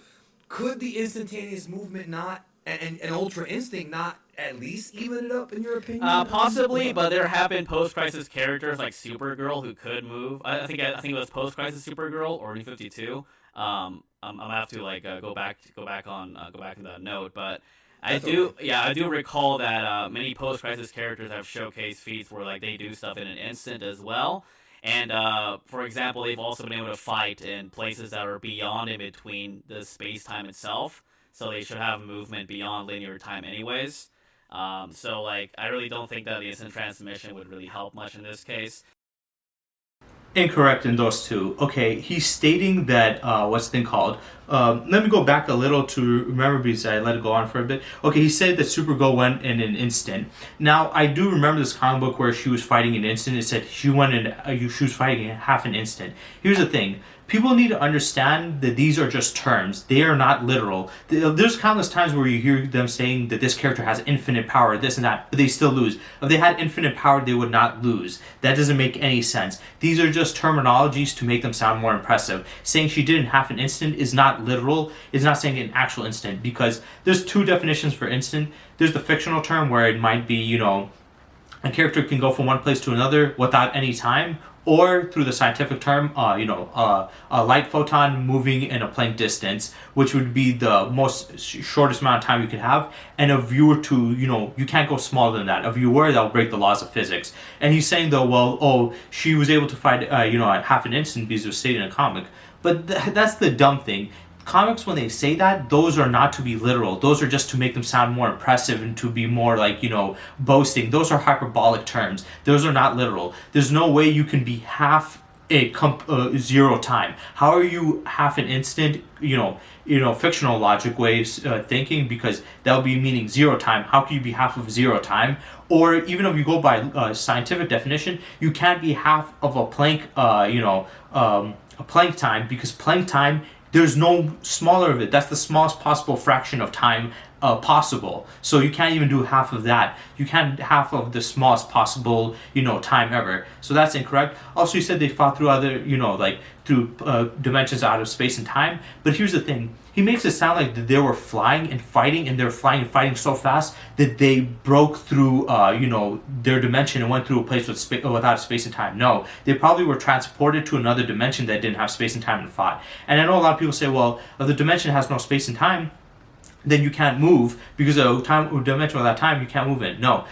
could the instantaneous movement not, and Ultra Instinct not at least even it up, in your opinion? Possibly, but there have been post-crisis characters like Supergirl who could move. I think it was post-crisis Supergirl or New 52. I'm gonna have to go back in the note, but I do recall that many post-crisis characters have showcased feats where they do stuff in an instant as well. And for example, they've also been able to fight in places that are beyond in between the space-time itself, so they should have movement beyond linear time anyways. So I really don't think that the instant transmission would really help much in this case. Incorrect in those two. Okay, he's stating that, what's the thing called? Let me go back a little to remember, because I let it go on for a bit. Okay, he said that Supergirl went in an instant. Now, I do remember this comic book where she was fighting an instant. It said she was fighting in half an instant. Here's the thing. People need to understand that these are just terms. They are not literal. There's countless times where you hear them saying that this character has infinite power, this and that, but they still lose. If they had infinite power, they would not lose. That doesn't make any sense. These are just terminologies to make them sound more impressive. Saying she did in half an instant is not literal. It's not saying an actual instant, because there's two definitions for instant. There's the fictional term where it might be, a character can go from one place to another without any time, or through the scientific term, a light photon moving in a Planck distance, which would be the shortest amount of time you could have. And if you were to, you can't go smaller than that. If you were, that would break the laws of physics. And he's saying, though, she was able to fight, at half an instant because it was stated in a comic. But that's the dumb thing. Comics, when they say that, those are not to be literal. Those are just to make them sound more impressive and to be more boasting. Those are hyperbolic terms. Those are not literal. There's no way you can be half a zero time. How are you half an instant? Fictional logic ways thinking, because that would be meaning zero time. How can you be half of zero time? Or even if you go by scientific definition, you can't be half of a Planck, a Planck time, because Planck time, there's no smaller of it. That's the smallest possible fraction of time possible. So you can't even do half of that. You can't half of the smallest possible, time ever. So that's incorrect. Also, you said they fought through other, through dimensions out of space and time. But here's the thing. He makes it sound like that they were flying and fighting, and they're flying and fighting so fast that they broke through, their dimension and went through a place without space and time. No, they probably were transported to another dimension that didn't have space and time and fought. And I know a lot of people say, well, if the dimension has no space and time, then you can't move, because a dimension without time, you can't move in. No.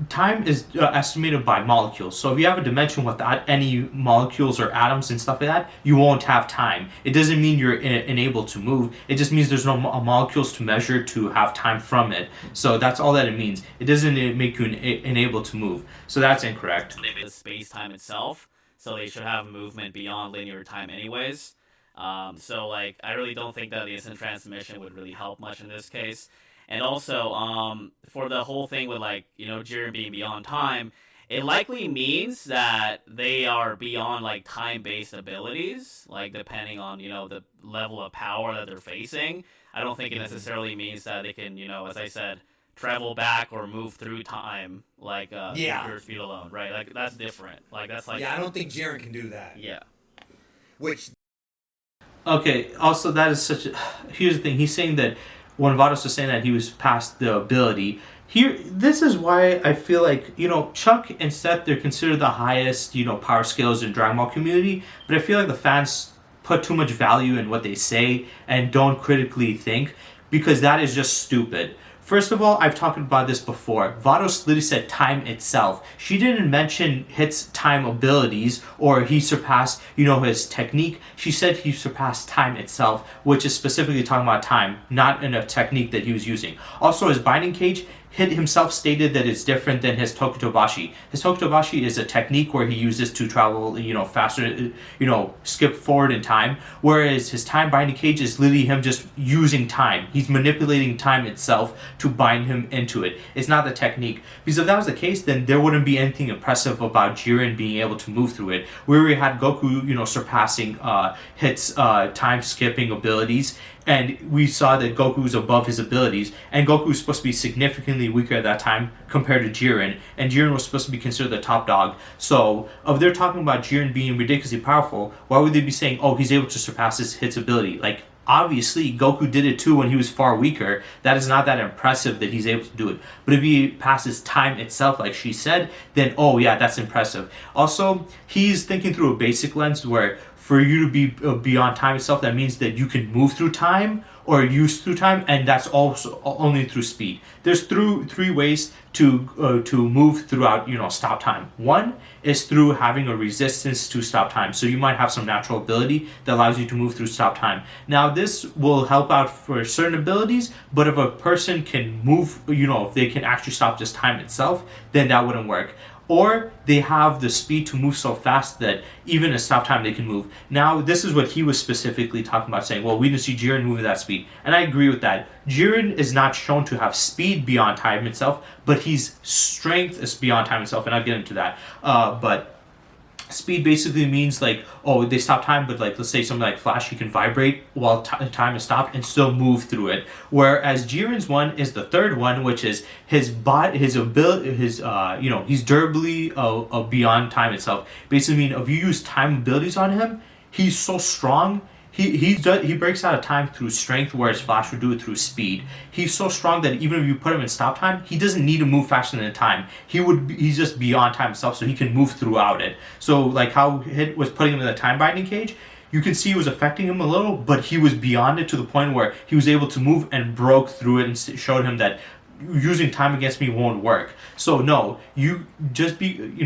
Time is estimated by molecules. So if you have a dimension without any molecules or atoms and stuff like that, you won't have time. It doesn't mean you're unable to move. It just means there's no molecules to measure to have time from it. So that's all that it means. It doesn't make you unable to move. So that's incorrect. The space-time itself, so they should have movement beyond linear time anyways. So like I really don't think that the instant transmission would really help much in this case. And also, for the whole thing with like Jiren being beyond time, it likely means that they are beyond like time-based abilities, like depending on the level of power that they're facing. I don't think it necessarily means that they can as I said, travel back or move through time like Yeah. pure speed alone, right? Like that's different. Like that's like Yeah, I don't think Jiren can do that. yeah. Which Okay, also that is such a... Here's the thing, he's saying that when Vados was saying that he was past the ability, here, this is why I feel like, Chuck and Seth, they're considered the highest, power scales in Dragon Ball community, but I feel like the fans put too much value in what they say and don't critically think, because that is just stupid. First of all, I've talked about this before. Vados literally said time itself. She didn't mention Hit's time abilities or he surpassed, his technique. She said he surpassed time itself, which is specifically talking about time, not in a technique that he was using. Also, his binding cage, Hit himself stated that it's different than his Tokutobashi. His Tokutobashi is a technique where he uses to travel, faster, skip forward in time. Whereas his time binding cage is literally him just using time. He's manipulating time itself to bind him into it. It's not the technique. Because if that was the case, then there wouldn't be anything impressive about Jiren being able to move through it. Where we had Goku, surpassing Hit's time skipping abilities. And we saw that Goku's above his abilities, and Goku was supposed to be significantly weaker at that time compared to Jiren, and Jiren was supposed to be considered the top dog. So, if they're talking about Jiren being ridiculously powerful, why would they be saying, oh, he's able to surpass his ability? Like, obviously, Goku did it too when he was far weaker. That is not that impressive that he's able to do it. But if he passes time itself, like she said, then, oh yeah, that's impressive. Also, he's thinking through a basic lens where for you to be beyond time itself, that means that you can move through time or use through time, and that's also only through speed. There's three ways to move throughout, stop time. One is through having a resistance to stop time. So you might have some natural ability that allows you to move through stop time. Now this will help out for certain abilities, but if a person can move, if they can actually stop just time itself, then that wouldn't work. Or they have the speed to move so fast that even in stop time they can move. Now, this is what he was specifically talking about, saying, well, we didn't see Jiren move at that speed. And I agree with that. Jiren is not shown to have speed beyond time itself, but his strength is beyond time itself, and I'll get into that. But speed basically means like, oh, they stop time, but like let's say something like Flash, he can vibrate while time is stopped and still move through it. Whereas Jiren's one is the third one, which is his body, his ability, he's durably beyond time itself. Basically, mean if you use time abilities on him, he's so strong. He breaks out of time through strength, whereas Flash would do it through speed. He's so strong that even if you put him in stop time, he doesn't need to move faster than time. He's just beyond time himself, so he can move throughout it. So like how Hit was putting him in the time binding cage, you can see it was affecting him a little, but he was beyond it to the point where he was able to move and broke through it and showed him that using time against me won't work. So no, you just being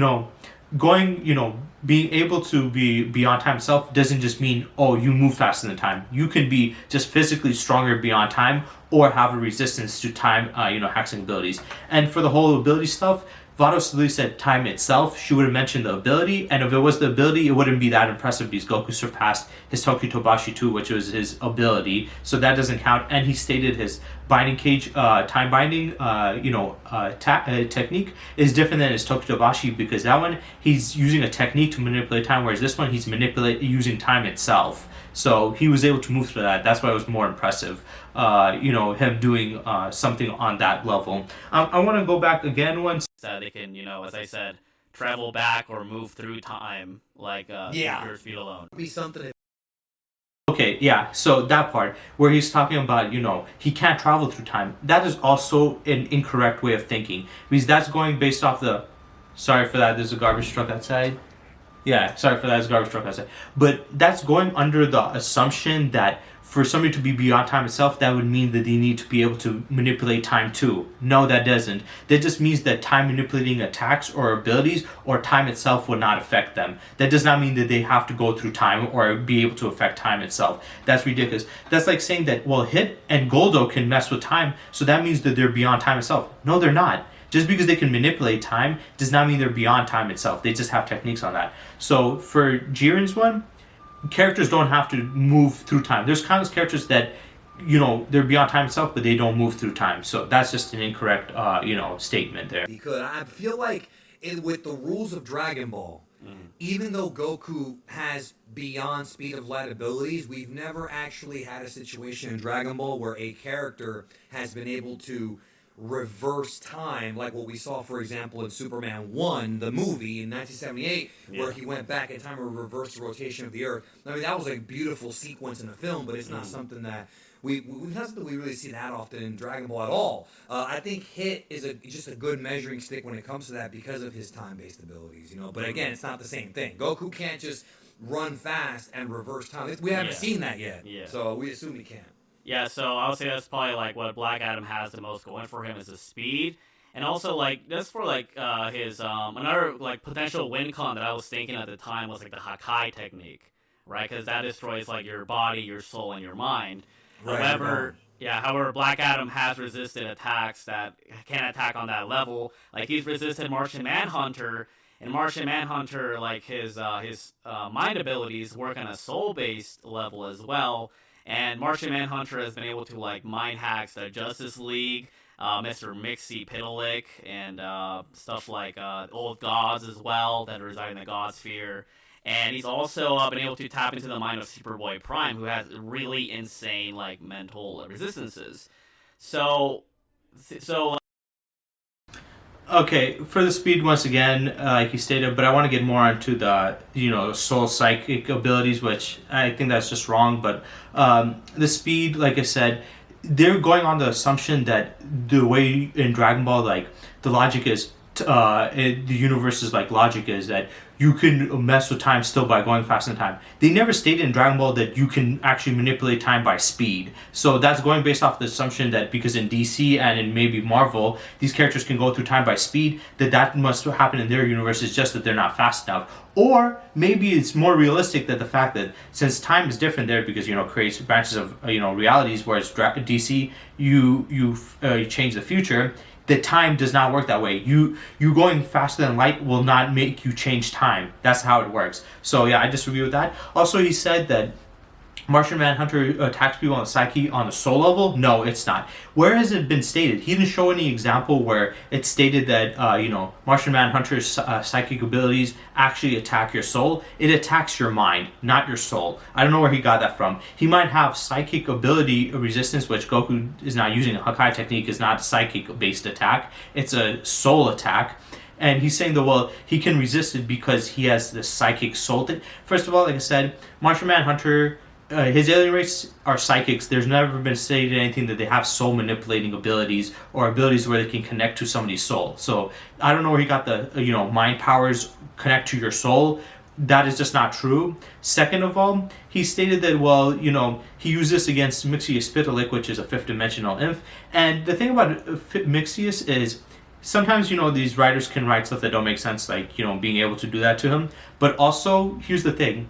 able to be beyond time itself doesn't just mean, oh, you move faster than time. You can be just physically stronger beyond time or have a resistance to time, hacking abilities. And for the whole ability stuff, Vados literally said time itself. She would have mentioned the ability, and if it was the ability, it wouldn't be that impressive because Goku surpassed his Tokutobashi too, which was his ability, so that doesn't count. And he stated his binding cage, time binding, technique is different than his Tokutobashi because that one he's using a technique to manipulate time, whereas this one he's using time itself. So he was able to move through that. That's why it was more impressive. Him doing something on that level. I want to go back again once. That they can, as I said, travel back or move through time like pure speed alone. be something. Okay, yeah, so that part where he's talking about, he can't travel through time. That is also an incorrect way of thinking because that's going based off the... Sorry for that, there's a garbage truck outside. Yeah, sorry for that, there's a garbage truck outside. But that's going under the assumption that for somebody to be beyond time itself, that would mean that they need to be able to manipulate time too. No, that doesn't. That just means that time manipulating attacks or abilities or time itself would not affect them. That does not mean that they have to go through time or be able to affect time itself. That's ridiculous. That's like saying that, well, Hit and Goldo can mess with time, so that means that they're beyond time itself. No, they're not. Just because they can manipulate time does not mean they're beyond time itself. They just have techniques on that. So for Jiren's one, characters don't have to move through time. There's countless characters that, they're beyond time itself, but they don't move through time. So that's just an incorrect, statement there. Because I feel like with the rules of Dragon Ball, even though Goku has beyond speed of light abilities, we've never actually had a situation in Dragon Ball where a character has been able to reverse time, like what we saw, for example, in Superman 1, the movie in 1978, where he went back in time and reversed the rotation of the Earth. I mean, that was a beautiful sequence in a film, but it's not something that we really see that often in Dragon Ball at all. I think Hit is just a good measuring stick when it comes to that because of his time-based abilities, But again, it's not the same thing. Goku can't just run fast and reverse time. We haven't seen that yet, so we assume he can. Yeah, so I would say that's probably like what Black Adam has the most going for him is his speed, and also like just for like his another like potential win con that I was thinking at the time was like the Hakai technique, right? Because that destroys like your body, your soul, and your mind. Right, However, Black Adam has resisted attacks that can attack on that level. Like he's resisted Martian Manhunter, and Martian Manhunter, like his mind abilities work on a soul-based level as well. And Martian Manhunter has been able to like mind hacks the Justice League, Mr. Mixie Pitalik, and stuff like old gods as well that reside in the God Sphere. And he's also been able to tap into the mind of Superboy Prime, who has really insane like mental resistances. So. Okay, for the speed once again, like you stated, but I want to get more into the soul psychic abilities, which I think that's just wrong. But the speed, like I said, they're going on the assumption that the way in Dragon Ball, like the logic is, the universe's like logic is that you can mess with time still by going fast in time. They never stated in Dragon Ball that you can actually manipulate time by speed. So that's going based off the assumption that because in DC and in maybe Marvel, these characters can go through time by speed, that must happen in their universe. It's just that they're not fast enough. Or maybe it's more realistic that the fact that since time is different there because, creates branches of, realities, whereas DC, you change the future, that time does not work that way. You going faster than light will not make you change time. That's how it works. So yeah, I disagree with that. Also, he said that Martian Manhunter attacks people on the psyche on the soul level. No, it's not. Where has it been stated? He didn't show any example where it's stated that Martian Manhunter's psychic abilities actually attack your soul. It attacks your mind, not your soul. I don't know where he got that from. He might have psychic ability resistance, which Goku is not using. A Hakai technique is not a psychic-based attack. It's a soul attack. And he's saying that, well, he can resist it because he has the psychic soul. First of all, like I said, Martian Manhunter, his alien race are psychics. There's never been stated anything that they have soul manipulating abilities or abilities where they can connect to somebody's soul. So I don't know where he got the mind powers connect to your soul. That is just not true. Second of all, he stated that, well, he used this against Mixius Pitalik, which is a fifth dimensional imp. And the thing about Mixius is sometimes these writers can write stuff that don't make sense, like being able to do that to him. But also, here's the thing.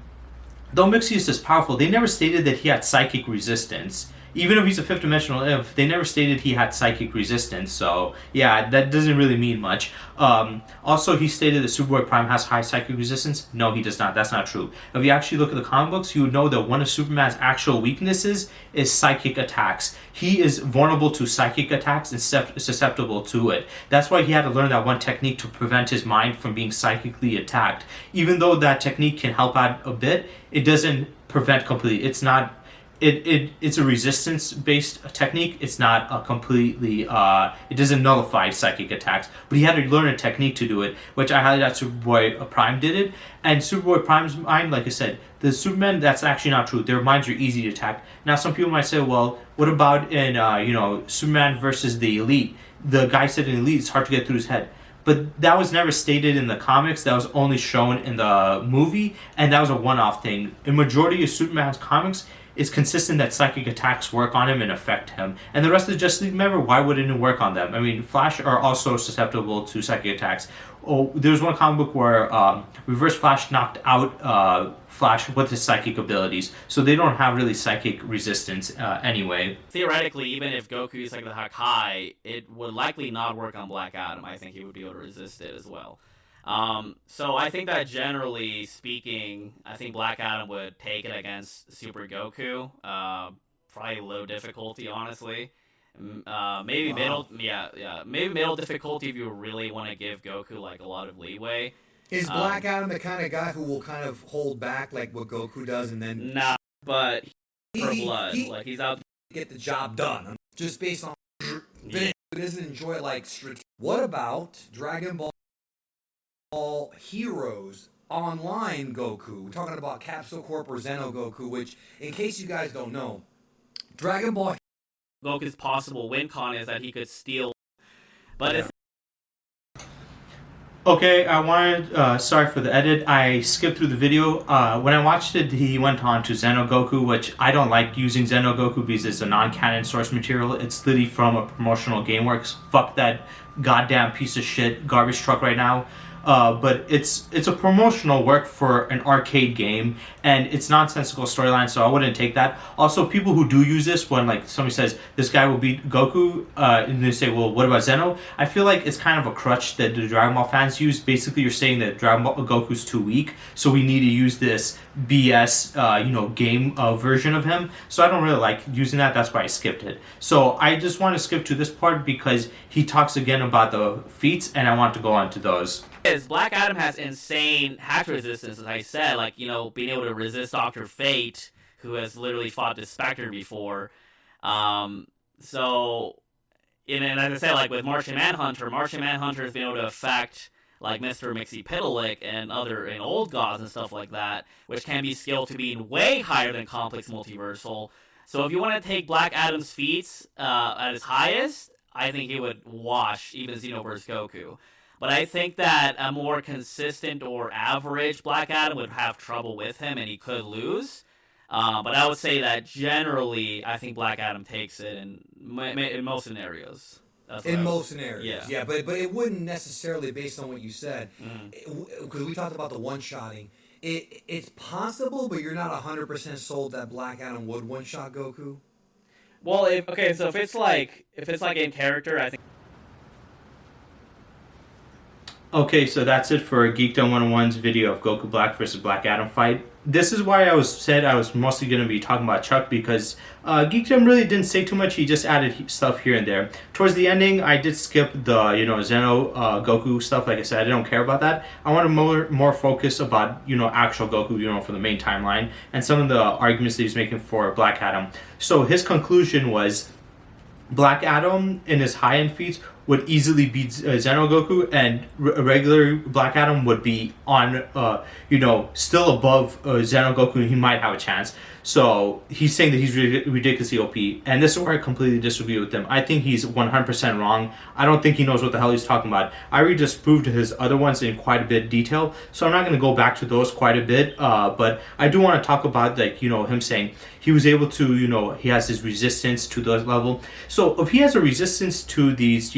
Though Mixius is powerful, they never stated that he had psychic resistance. Even if he's a fifth dimensional imp, they never stated he had psychic resistance. So yeah, that doesn't really mean much. Also, he stated that Superboy Prime has high psychic resistance. No, he does not. That's not true. If you actually look at the comic books, you would know that one of Superman's actual weaknesses is psychic attacks. He is vulnerable to psychic attacks and susceptible to it. That's why he had to learn that one technique to prevent his mind from being psychically attacked. Even though that technique can help out a bit, it doesn't prevent completely. It's not. It's a resistance-based technique. It's not a completely, it doesn't nullify psychic attacks. But he had to learn a technique to do it, which I highly doubt Superboy Prime did it. And Superboy Prime's mind, like I said, the Supermen, that's actually not true. Their minds are easy to attack. Now, some people might say, well, what about in, Superman versus the Elite? The guy said in Elite, it's hard to get through his head. But that was never stated in the comics. That was only shown in the movie, and that was a one-off thing. In majority of Superman's comics, it's consistent that psychic attacks work on him and affect him. And the rest of the Justice League member, why wouldn't it work on them? I mean, Flash are also susceptible to psychic attacks. Oh, there's one comic book where Reverse Flash knocked out Flash with his psychic abilities, so they don't have really psychic resistance anyway. Theoretically, even if Goku is like the Hakai, it would likely not work on Black Adam. I think he would be able to resist it as well. So I think that generally speaking, I think Black Adam would take it against Super Goku. Probably low difficulty, honestly. Maybe Wow. maybe middle difficulty if you really want to give Goku like a lot of leeway. Is Black Um, Adam the kind of guy who will kind of hold back like what Goku does, and then nah, but for blood, he like he's out. get the job done just based on Yeah. finish? He doesn't enjoy like What about Dragon Ball Heroes Online Goku? We're talking about Capsule Corp or Xeno Goku, which, in case you guys don't know, Dragon Ball. Goku's possible win con is that he could steal, but Yeah. it's Okay, I wanted, sorry for the edit. I skipped through the video. When I watched it, he went on to Xeno Goku, which I don't like using Xeno Goku because it's a non-canon source material. It's literally from a promotional GameWorks. Fuck that goddamn piece of shit garbage truck right now. But it's a promotional work for an arcade game, and it's nonsensical storyline, so I wouldn't take that. Also, people who do use this, when like somebody says this guy will beat Goku, and they say, well, what about Zeno? I feel like it's kind of a crutch that the Dragon Ball fans use. Basically, you're saying that Dragon Ball Goku's too weak, so we need to use this BS, game version of him. So I don't really like using that. That's why I skipped it. So I just want to skip to this part because he talks again about the feats, and I want to go on to those. Black Adam has insane hack resistance, as I said, like, being able to resist Dr. Fate, who has literally fought this Spectre before. So, and as I said, like with Martian Manhunter has been able to affect like Mr. Mixie-Pitalik and old gods and stuff like that, which can be scaled to being way higher than Complex Multiversal. So if you want to take Black Adam's feats at his highest, I think he would wash even Xenoverse Goku. But I think that a more consistent or average Black Adam would have trouble with him, and he could lose. But I would say that generally, I think Black Adam takes it in most scenarios. In most scenarios, Yeah. yeah, but it wouldn't necessarily, based on what you said, Mhm. because we talked about the one-shotting. It's possible, but you're not 100% sold that Black Adam would one-shot Goku. Well, so if it's like in character, I think. Okay, so that's it for Geekdom101's video of Goku Black versus Black Adam fight. This is why I was mostly going to be talking about Chuck, because Geekdom really didn't say too much. He just added stuff here and there. Towards the ending, I did skip the Zeno Goku stuff. Like I said, I don't care about that. I want to more focus about actual Goku for the main timeline and some of the arguments that he's making for Black Adam. So his conclusion was Black Adam in his high-end feats would easily beat Xeno Goku, and regular Black Adam would be on, still above Xeno Goku. He might have a chance. So he's saying that he's ridiculously OP, and this is where I completely disagree with him. I think he's 100% wrong. I don't think he knows what the hell he's talking about. I already just proved his other ones in quite a bit of detail, so I'm not going to go back to those quite a bit. But I do want to talk about him saying he was able to, he has his resistance to the level. So if he has a resistance to these,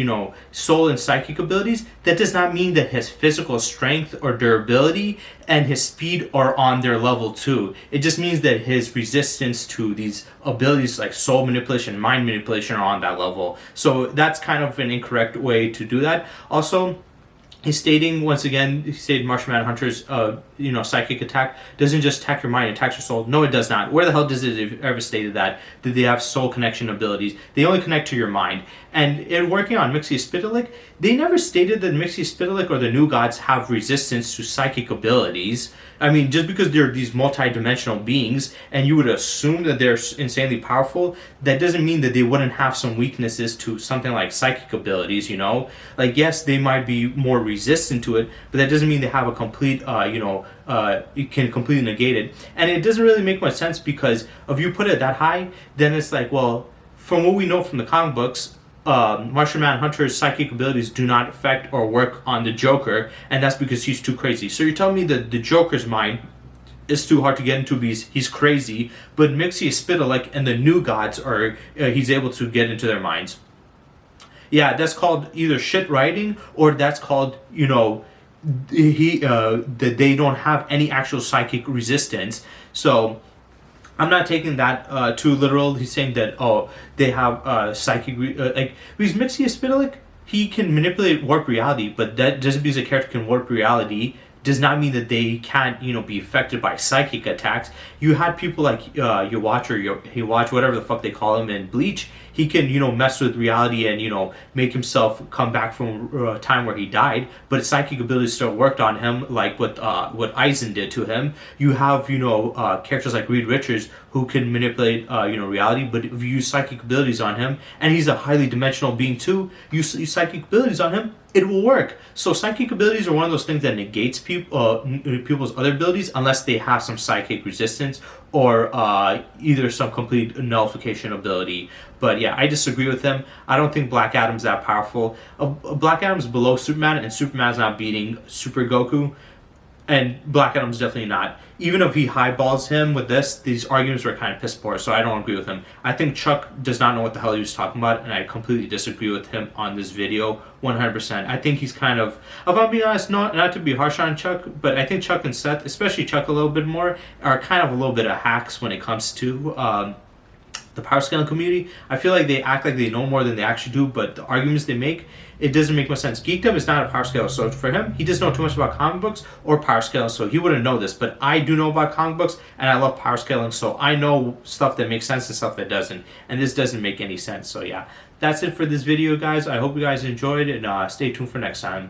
soul and psychic abilities, that does not mean that his physical strength or durability and his speed are on their level too. It just means that his resistance to these abilities like soul manipulation, mind manipulation are on that level. So that's kind of an incorrect way to do that. Also, he's stating once again, he stated Martian Manhunter's psychic attack doesn't just attack your mind, it attacks your soul. No, it does not. Where the hell does it ever stated that? Did they have soul connection abilities? They only connect to your mind. And in working on Mixie-Spitalik, they never stated that Mixie-Spitalik or the new gods have resistance to psychic abilities. I mean, just because they're these multi-dimensional beings and you would assume that they're insanely powerful, that doesn't mean that they wouldn't have some weaknesses to something like psychic abilities, Like, yes, they might be more resistant to it, but that doesn't mean they have a complete, you can completely negate it. And it doesn't really make much sense, because if you put it that high, then it's like, well, from what we know from the comic books, Martian Manhunter's psychic abilities do not affect or work on the Joker, and that's because he's too crazy. So you're telling me that the Joker's mind is too hard to get into because he's crazy, but Mixie-Spitalik and the new gods are he's able to get into their minds. Yeah, that's called either shit writing, or that's called that they don't have any actual psychic resistance. So I'm not taking that too literal. He's saying that they have psychic because Mixie-Spitalik, he can manipulate warp reality, but that just because a character can warp reality does not mean that they can't, be affected by psychic attacks. You had people like your watch or he watch, whatever the fuck they call him in Bleach. He can, mess with reality and, make himself come back from a time where he died, but his psychic abilities still worked on him, like what Aizen did to him. You have, characters like Reed Richards who can manipulate, reality, but if you use psychic abilities on him, and he's a highly dimensional being too, you use psychic abilities on him, it will work. So psychic abilities are one of those things that negates people's other abilities unless they have some psychic resistance or either some complete nullification ability. But yeah, I disagree with him. I don't think Black Adam's that powerful. Black Adam's below Superman, and Superman's not beating Super Goku. And Black Adam's definitely not. Even if he highballs him with this, these arguments were kind of piss poor, so I don't agree with him. I think Chuck does not know what the hell he was talking about, and I completely disagree with him on this video, 100%. I think he's kind of, if I'm being honest, not to be harsh on Chuck, but I think Chuck and Seth, especially Chuck a little bit more, are kind of a little bit of hacks when it comes to the power scaling community. I feel like they act like they know more than they actually do, but the arguments they make, it doesn't make much sense. Geekdom is not a power scaler, so for him, he doesn't know too much about comic books or power scaling, so he wouldn't know this. But I do know about comic books, and I love power scaling, so I know stuff that makes sense and stuff that doesn't. And this doesn't make any sense. So yeah, that's it for this video, guys. I hope you guys enjoyed, and stay tuned for next time.